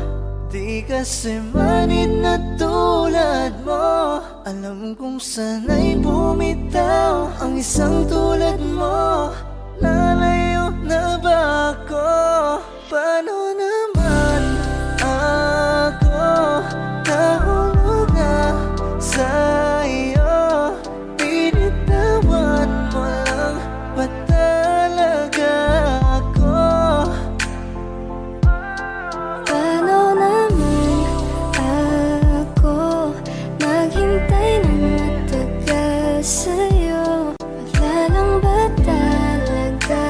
Di kasi manid na tulad mo. Alam kong sana'y bumitaw ang isang tulad mo. Lalayo na ba ako? Paano naman ako nahulog na sa iyo? sa'yo? Wala lang ba talaga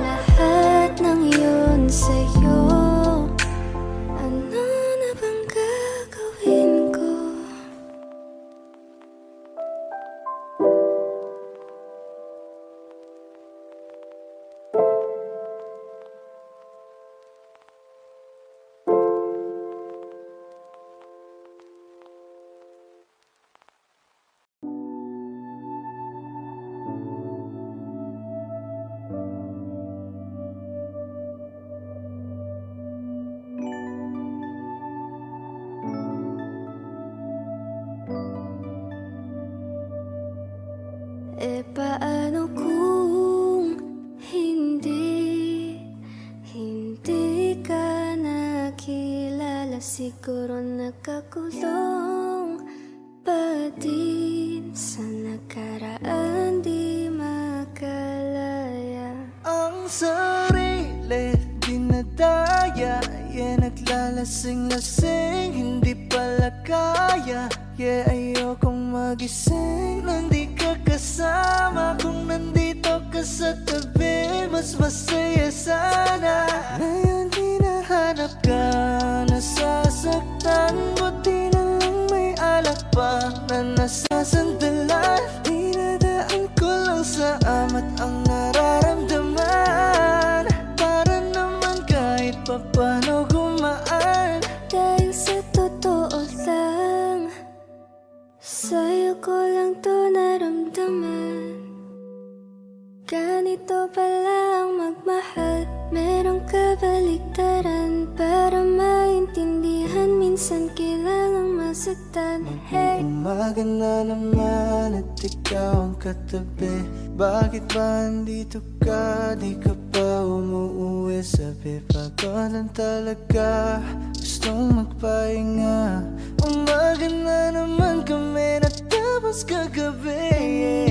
lahat ng yun sa'yo? Ano na bang gagawin ko? Paano kung hindi ka nakilala? Siguro nakakulong pa din sa nakaraan, di makalaya. Ang sarili dinadaya, yeah, naglalasing-lasing, hindi pala kaya. Yeah, ayokong magising nang di ka kasama. Kung nandito ka sa tabi, mas masaya sana. Ngayon hinahanap ka, nasasaktan. Buti na lang may alak pa na nasasandalan. Dinadaan ko lang sa amat ang nararamdaman, para naman kahit papano gumaan. Dahil sa totoo lang, sa'yo ko lang to naramdaman. Ganito pala ang magmahal, merong kabaliktaran. Para maintindihan, minsan kailangang masaktan. Hey, Umaga na naman at ikaw ang katabi. Bakit ba andito ka? Di ka pa umuuwi. Sabi pagod lang talaga, gustong magpahinga. Umaga na naman kami natapos kagabi.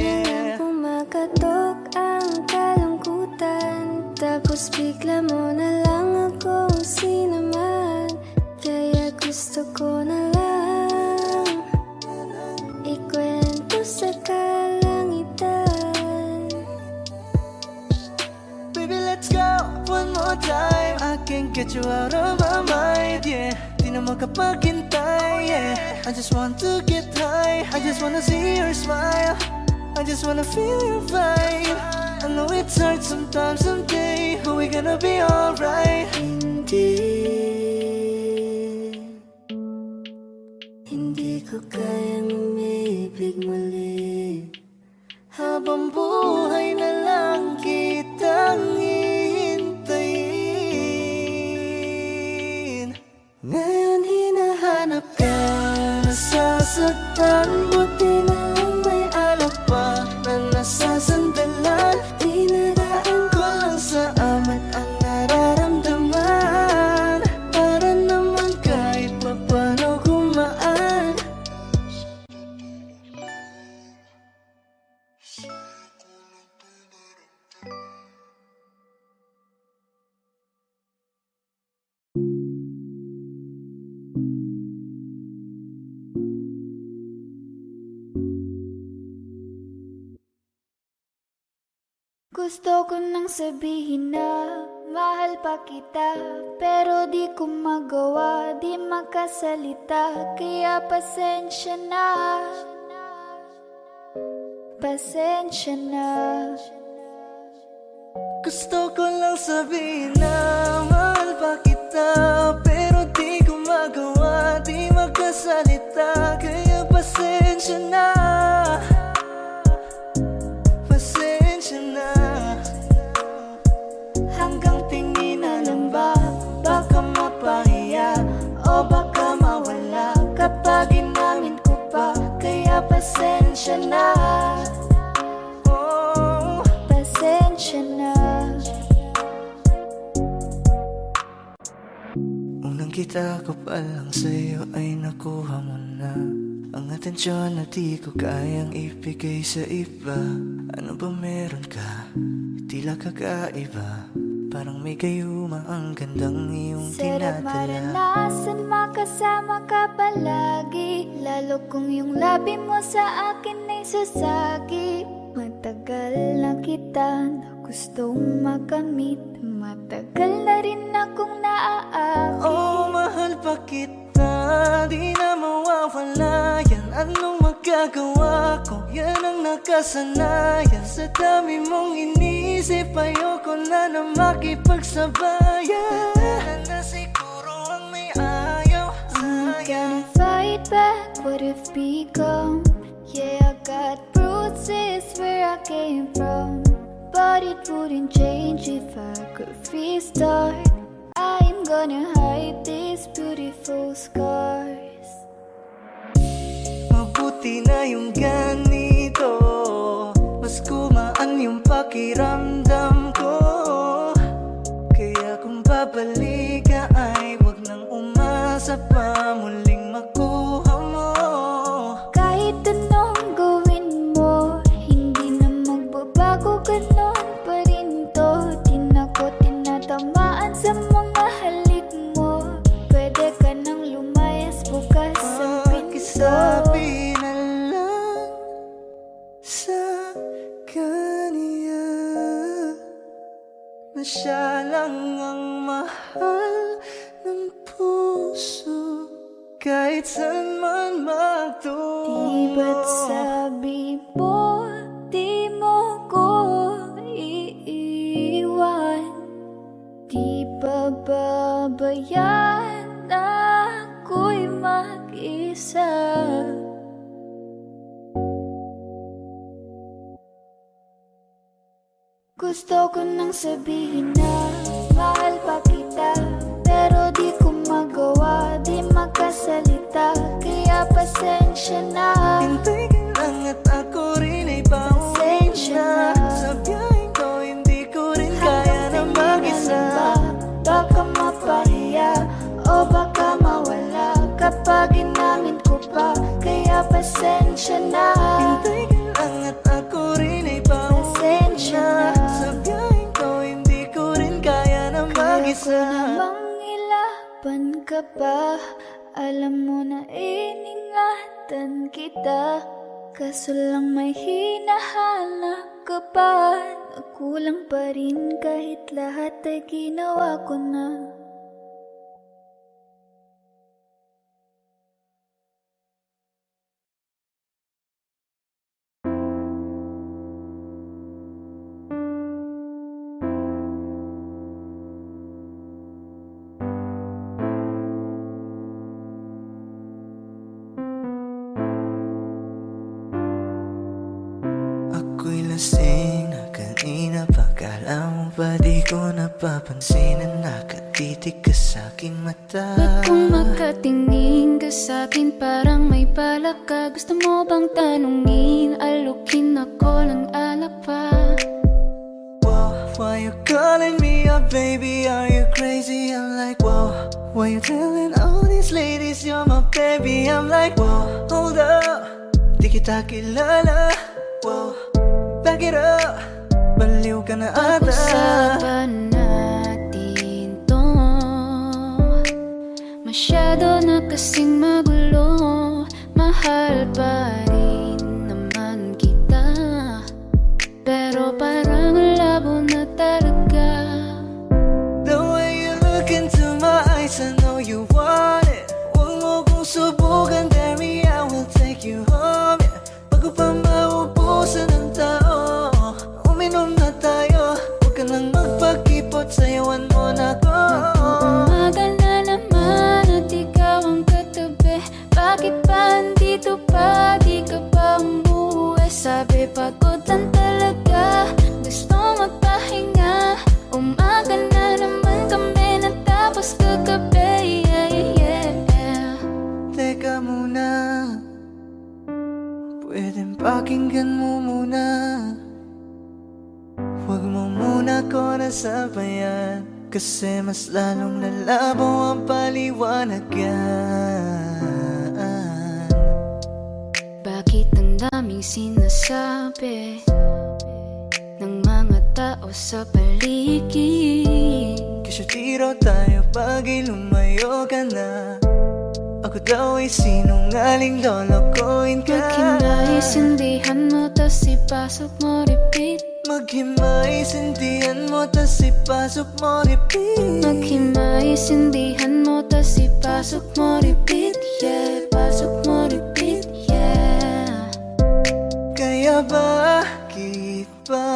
yeah. Pumakatok ang kalungkutan, tapos bigla mo na lang akong sinamahan. Kaya gusto ko na lang ikwento sa kalangitan. Baby, let's go one more time. I can't get you out of my mind, yeah. Di na makapaghintay, yeah. I just want to get high, I just wanna see your smile, I just wanna feel your vibe. I know it's hard sometimes, someday, but we're gonna be alright. Hindi ko kayang umibig muli. Habang buhay na lang kitang hihintayin. Ngayon hinahanap ka, nasasaktan. Buti na lang may alak pa na nasasandalan. Dinadaan ko lang sa amat ang nararamdaman, para naman kahit papano gumaan. Gusto ko nang sabihin na mahal pa kita, pero di ko magawa, di makasalita. Kaya pasensya na, pasensya na. Gusto ko lang sabihin na mahal pa kita, pero di ko magawa, di magkasalita. Kaya pasensya na, pasensya na. Hanggang tingin na lang ba, baka mapahiya o baka mawala kapag inamin ko pa. Kaya pasensya na, oh, Pasensya na. unang kita ko pa lang sa'yo ay nakuha mo na ang atensyon na di ko kayang ibigay sa iba. Ano ba meron ka? Tila kakaiba, parang may gayuma ang gandang iyong Sarap tinadala. maranasan, makasama ka palagi, lalo kung yung labi mo sa akin ay may sasagi. Matagal na kita na gustong makamit. Matagal na rin akong naaakit. Oh, mahal pa kita, di na mawawala yan. Anong magagawa ko? Yan ang nakasanayan. Sa dami mong inisip, ayoko na na makipagsabayan. Tatanan na siguro ang may ayaw I'm sa'yo. gonna fight back what have become. Yeah, I got bruises where I came from, but it wouldn't change if I could restart. I'm gonna hide these beautiful scars. Mabuti na yung ganito, mas gumaan yung pakiramdam ko. Kaya kung babalik ka ay wag nang umasa pa muling makuha mo. Kahit anong gawin mo, hindi na magbabago, ganon pa rin to. Di na ko tinatamaan sa mga halik mo. Pwede ka nang lumayas bukas ang pinto. Pakisabi na lang sa kanya na siya lang ang mahal ng puso, kahit saan man magtungo. Di ba't sabi mo, di mo ko iiwan? Di ba babayaan na ako'y mag-isa? Gusto ko nang sabihin na mahal pa kita, pero di ko magawa, di makasalita. Kaya pasensya na. Hintay ka lang at ako rin ay pauwi Pasensya na. na. Sa biyaheng ko hindi ko rin kaya na mag-isa. Baka mapahiya o baka mawala kapag inamin ko pa. Kaya pasensya na. Hintay ka lang at ako rin ay pauwi Pasensya na. na. Sa biyaheng ko hindi ko rin kaya na Kaya ko mag-isa. namang ilaban ka pa. Alam mo na iningatan kita, kaso lang may hinahanap ka pa. Nagkulang pa rin kahit lahat ay ginawa ko na. Ako'y lasing na kanina pa. Kala mo ba di ko napapansin na nakatitig ka sa'king mata? Ba't kung makatingin ka sa'kin parang may balak ka? Gusto mo bang tanungin, alukin ako ng alak pa? Whoa, why you calling me up, baby? Are you crazy? I'm like, whoa. Why you telling all these ladies you're my baby? I'm like, whoa, hold up. Di kita kilala. Whoa, back it up. Baliw ka na ata. Pag-usapan natin to. Masyado na kasing magulo. Mahal pa rin naman kita, pero parang labo na talaga. The way you look into my eyes, I know you want it. Huwag mo kong subukan, dare me, I will take you home, yeah. Bago pa maubusan ng tao, uminom na tayo. Huwag ka nang magpakipot, sayawan mo na ko. Umaga na naman at ikaw ang katabi. Bakit ba andito pa? Di ka pa umuwi? Sabi pagod lang talaga, gusto magpahinga. Umaga na naman kami natapos kagabi, yeah, yeah. Teka muna, pwedeng pakinggan mo muna. Huwag mo muna ko nasabayan, kasi mas lalong lalabo ang paliwanagan. Bakit ang daming sinasabi ng mga tao sa paligid? Kasi tiro tayo pag lumayo ka na. Ako Ako daw ay sinungaling, lolokohin ka. Maghimay, sindihan mo, tas ipasok mo, repeat. Maghimay, sindihan mo, tas ipasok mo, repeat. Maghimay, sindihan mo, tas ipasok mo, repeat. Yeah, pasok mo, repeat, yeah. Kaya bakit ba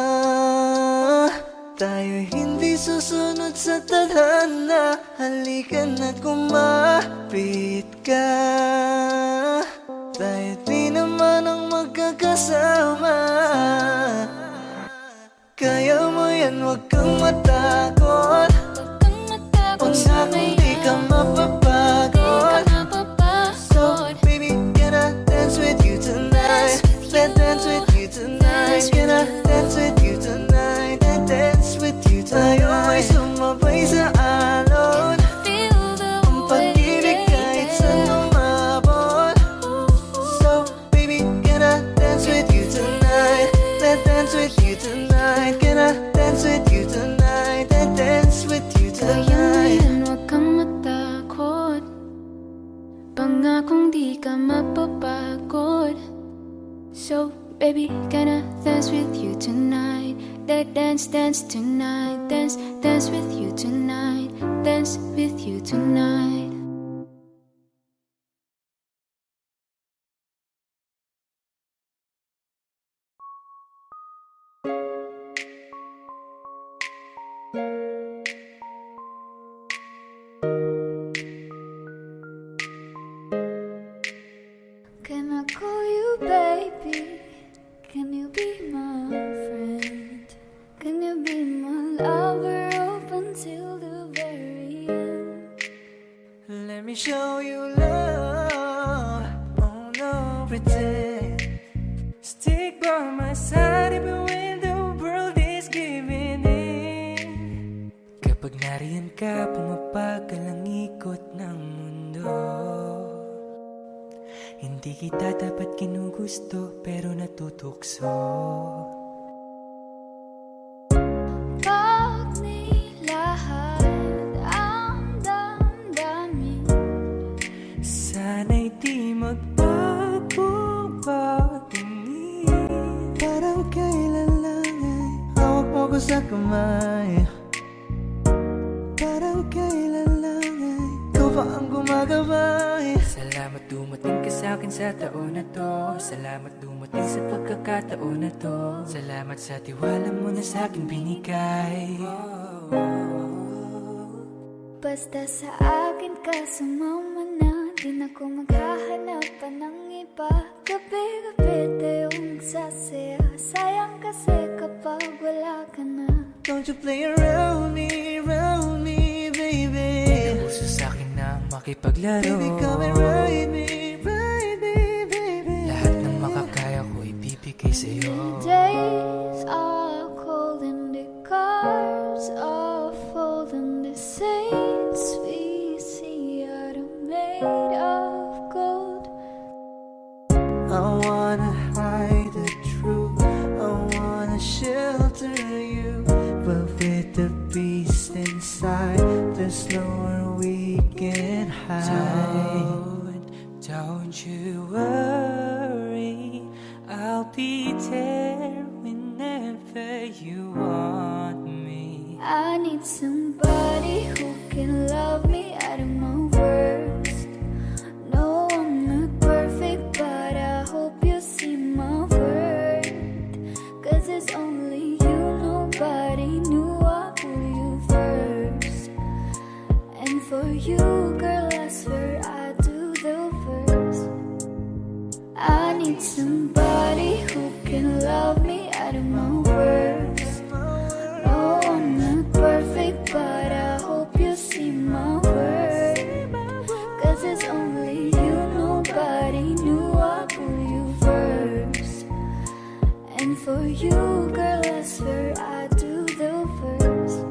tayo hindi susunod sa tadhana? Halika na't kumapit ka. Tayo di naman ang magkakasama. Kaya mo yan, huwag kang matakot. Huwag kang matakot sa Pangakong may di ka mapapagod. So baby, can I dance with you tonight? Let's dance with you tonight. Can I dance with you tonight? And dance with you tonight. Tayo ay sumabay sa alon. Ang pag-ibig kahit saan umabot. So baby, can I dance with you tonight? Let's dance with you tonight. Can I dance with you tonight? And dance with you Kaya mo tonight. yan, huwag kang matakot. Pangakong di ka mapapagod. So, baby, can I dance with you tonight? Dance, dance tonight. Dance, dance with you tonight. Dance with you tonight. Can I call you baby? Can you be my friend? Can you be my lover up until the very end? Let me show you love. Oh no, pretend. Stick by my side even when the world is giving in. Kapag nariyan ka, pumapagal ang ikot ng mundo. Hindi kita dapat kinugusto, pero natutukso. Pag nilahad ang damdamin, Sana'y di magbago patingin. Parang kailan lang ay hawak mo ko sa kamay. Parang kailan lang ay ikaw pa ang gumagabay. Salamat dumating ka sa'kin sa taon na to. Salamat dumating sa pagkakataon na to. Salamat sa tiwala mo na sa'kin binigay. basta sa akin ka sumama na. Di na ko maghahanap pa ng iba. Gabi-gabi tayong magsasaya. Sayang kasi kapag wala ka na. Don't you play around me, baby. Puso sa'kin na makipaglaro. Baby, come and ride me, baby. Lahat ng makakaya ko ibibigay sa'yo. Days are cold and the cars are full and the saints we see are made of gold. I wanna hide the truth, I wanna shelter you, but with the beast inside, there's nowhere we can hide. Don't you worry, I'll be there whenever you want me. I need somebody who can love me out of my worst. No, I'm not perfect, but I hope you see my worth. 'Cause it's only you, nobody knew I put you first. And for you, girl, I swear I do the first. I need somebody who can love me out of my worst. No, I'm not perfect, but I hope you see my worth. 'Cause it's only you, nobody knew I put you first. And for you, girl, I swear I do the first.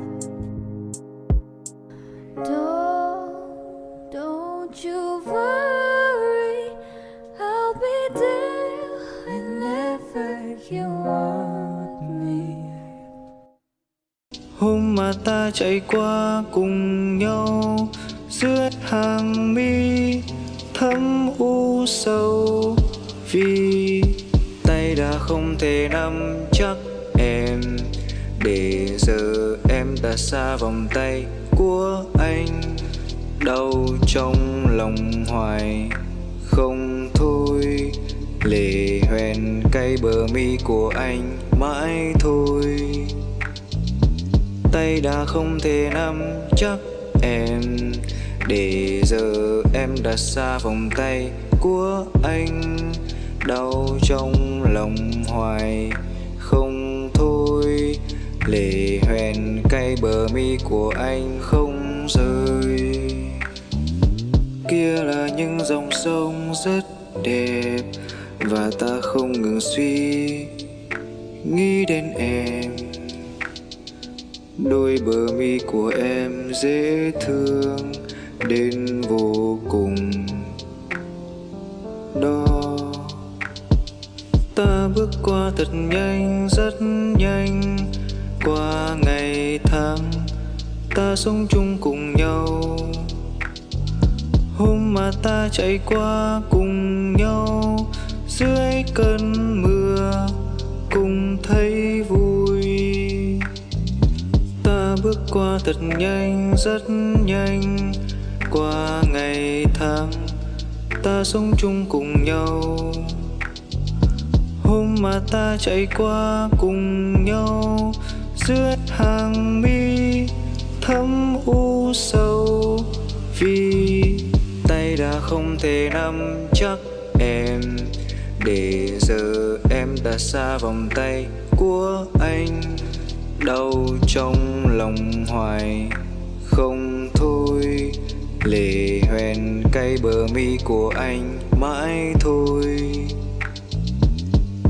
Don't you worry, I'll be there whenever you want me. Hôm mà ta chạy qua cùng nhau giữa hàng mi, thâm u sâu, vì tay đã không thể nắm chắc em. Để giờ em đã xa vòng tay của anh, đau trong lòng hoài không thôi. Lệ hoen cay bờ mi của anh mãi thôi. Tay đã không thể nắm chắc em. Để giờ em đã xa vòng tay của anh, đau trong lòng hoài không thôi. Lệ hoen cay bờ mi của anh không rơi. Kia là những dòng sông rất đẹp, và ta không ngừng suy nghĩ đến em. Đôi bờ mi của em dễ thương đến vô cùng đó. Ta bước qua thật nhanh, rất nhanh, qua ngày tháng ta sống chung cùng nhau. Hôm mà ta chạy qua cùng nhau dưới cơn mưa, cùng thấy vui. Ta bước qua thật nhanh, rất nhanh, qua ngày tháng ta sống chung cùng nhau. Hôm mà ta chạy qua cùng nhau dưới hàng mi thâm u sâu, vì tay đã không thể nắm chắc em. Để giờ em đã xa vòng tay của anh, đau trong lòng hoài không thôi. Lệ hoen cay bờ mi của anh mãi thôi.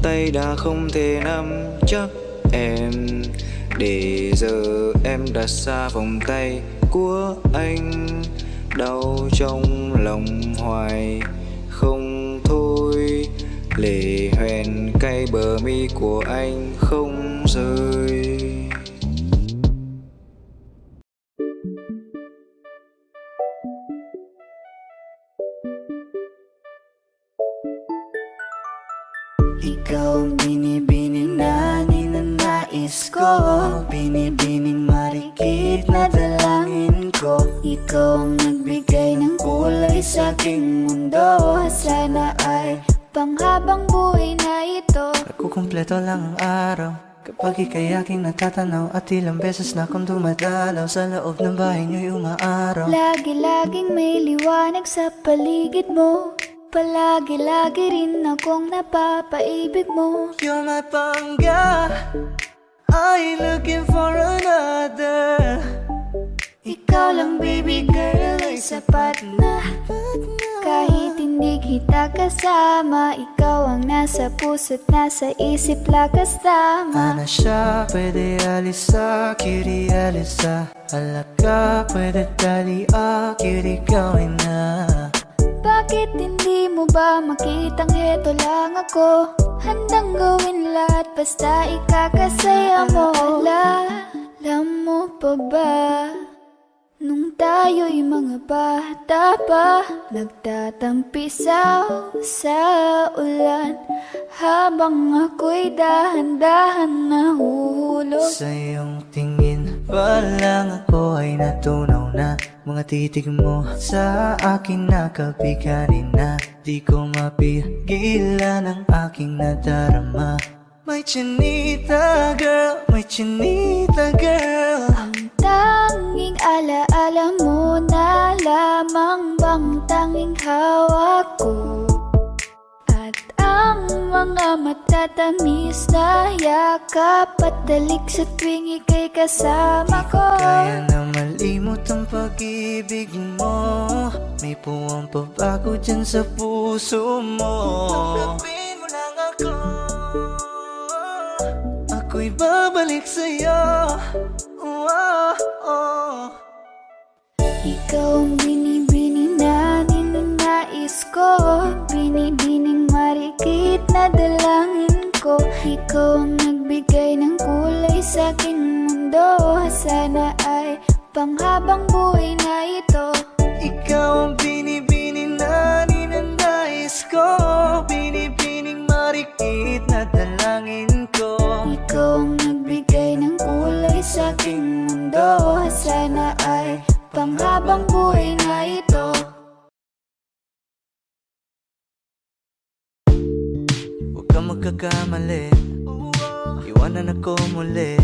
Tay đã không thể nắm chắc em. Để giờ em đã xa vòng tay của anh, đau trong lòng hoài không thôi. Lệ hoen cay bờ mi của anh không rơi. Ikaw ang binibini na ninanais ko, binibining marikit na dalangin ko. Ikaw ang nagbigay ng kulay sa aking mundo. Sana ay panghabang buhay na ito. Nagkukumpleto lang ang araw kapag ika'y aking natatanaw, at ilang beses na akong dumadalaw sa loob ng bahay niyo'y umaaraw. Lagi-laging may liwanag sa paligid mo. Palagi-lagi rin akong napapaibig mo. You're my pangga, I ain't looking for another. Ikaw lang baby girl ay sapat na. Kahit hindi kita kasama, ikaw ang nasa puso't nasa isip lakas tama. Ana siya, pwede alisa, cutie alisa. Halaka, pwede tali, cutie gawin na. Bakit hindi mo ba makitang heto lang ako? Handang gawin lahat basta ikakasaya mo. Alam mo pa ba, nung tayo'y mga bata pa, nagtatampisaw sa ulan, habang ako'y dahan-dahan nahuhulog. Sa iyong tingin pa lang ako ay natunaw na. Mga titig mo sa akin nakabiganin na. Di ko mapigilan ang aking nadarama. My chinita girl, my chinita girl. Ang tanging alaala mo na lamang bang tanging hawak ko, at ang mga matatamis na yakap at dalik sa tuwing ika'y kasama ko. Kaya na malimot ang pag-ibig mo. May puwang pabago dyan sa puso mo. Tanggapin mo lang ako, ako'y babalik sa'yo. Ikaw ang binibini na ninanais ko, binibining marikit na dalangin ko. Ikaw ang nagbigay ng kulay sa aking mundo. Sana ay panghabang buhay na ito. Ikaw ang binibini na Ikaw ang nagbigay ng kulay sa aking mundo. Sana ay panghabang buhay na ito. Huwag kang magkakamali, iwanan ako muli.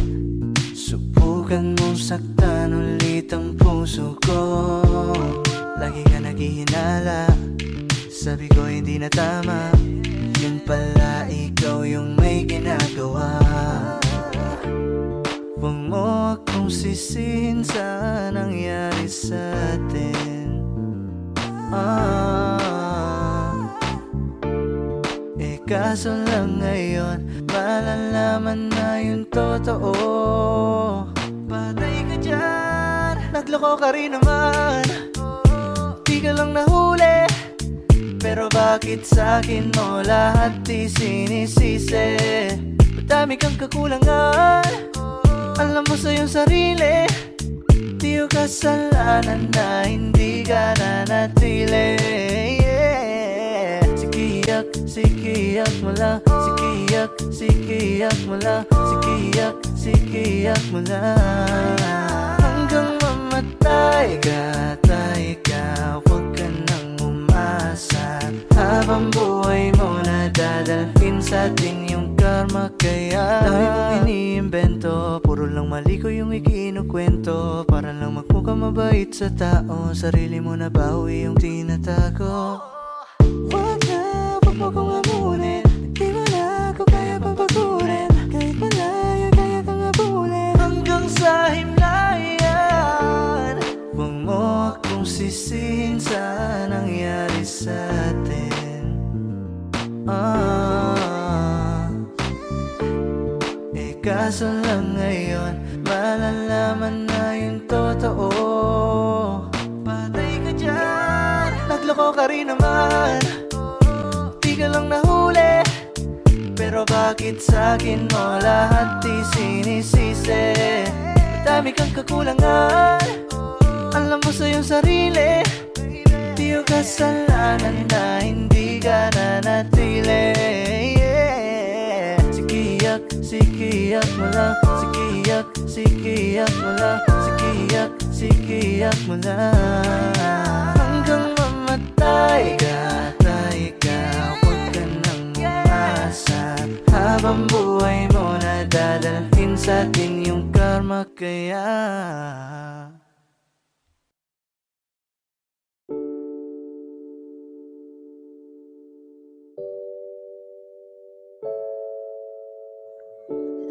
Subukan mong saktan ulit ang puso ko. Lagi ka naghihinala, sabi ko hindi na tama. Yun pala ikaw yung may ginagawa. Huwag mo akong sisihin sa nangyari sa atin. Kaso lang ngayon malalaman na yung totoo. Patay ka dyan, nagloko ka rin naman. Di ka lang nahuli, pero bakit sa'kin mo lahat di sinisisi? Madami kang kakulangan, alam mo sa iyong sarili. Di ko kasalanan na hindi ka nanatili. Sikiyak mo lang, sikiyak mo lang, sikiyak mo lang. Hanggang mamatay ka, tay ka, huwag ka nang umasa. Habang buhay mo na dadalhin sa atin yung karma. Kaya dami mong iniimbento, puro lang mali ko yung ikinukwento. Para lang magmukha mabait sa tao, sarili mo na bawi yung tinatago. Huwag mo kong amunin, di mo na ako kaya pang pagurin. Kahit malayo, kaya kang abulin hanggang sa himlayan. Huwag mo akong sisihin sa nangyari sa atin. Kaso lang ngayon malalaman na yung totoo. Patay ka dyan, nagloko ka rin naman. Di ka lang nahuli, pero bakit sa'kin mo lahat di sinisisi? Madami kang kakulangan, alam mo sa iyong sarili. Di ko kasalanan na hindi ka nanatili. Sikiyak mo lang, sikiyak mo lang, sikiyak mo lang. Hanggang mamatay ka, tay ka, habang buhay mo na dadalhin sa atin yung karma. Kaya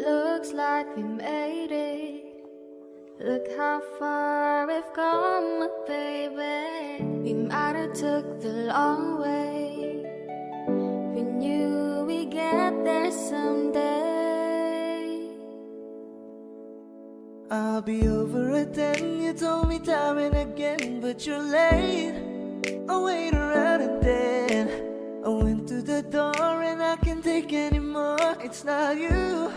Looks like we made it. Look how far we've come, baby. We might have took the long way. We knew we'd get there someday. I'll be over it then, you told me time and again, but you're late. I wait around and then I went to the door and I can't take anymore. It's not you,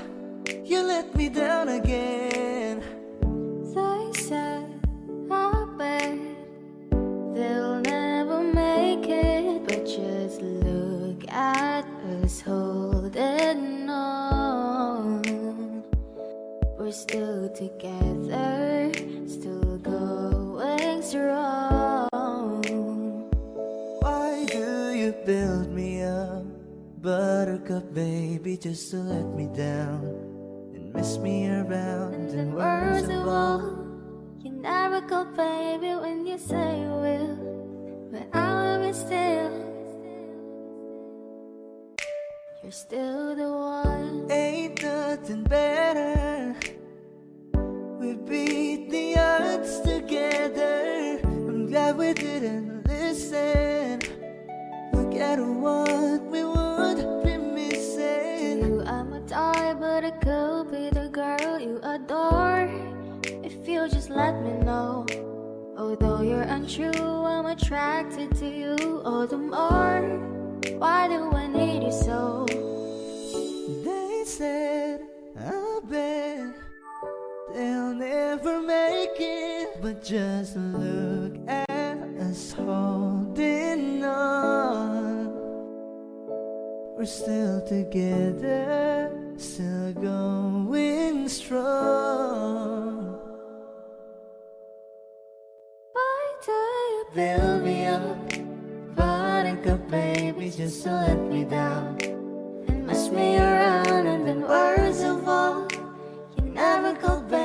you let me down again. They said, I bet they'll never make it, but just look at us holding on. We're still together, still going strong. Why do you build me up, buttercup baby, just to let me down and mess me around? And then worst of all, you never go, baby, when you say you will. But I will be still. You're still the one. Ain't nothing better. We beat the odds together. I'm glad we didn't listen. Look at what we would be missing. You, I'm a toy, but I could be the girl you adore. If you just let me know. Although you're untrue, I'm attracted to you all the more. Why do I need you so? They said, I bet they'll never make it, but just look at us holding on. We're still together. still going strong. Why do you Build me up, buttercup baby, just to let me down and mess me around, and then worst of all, you never called back.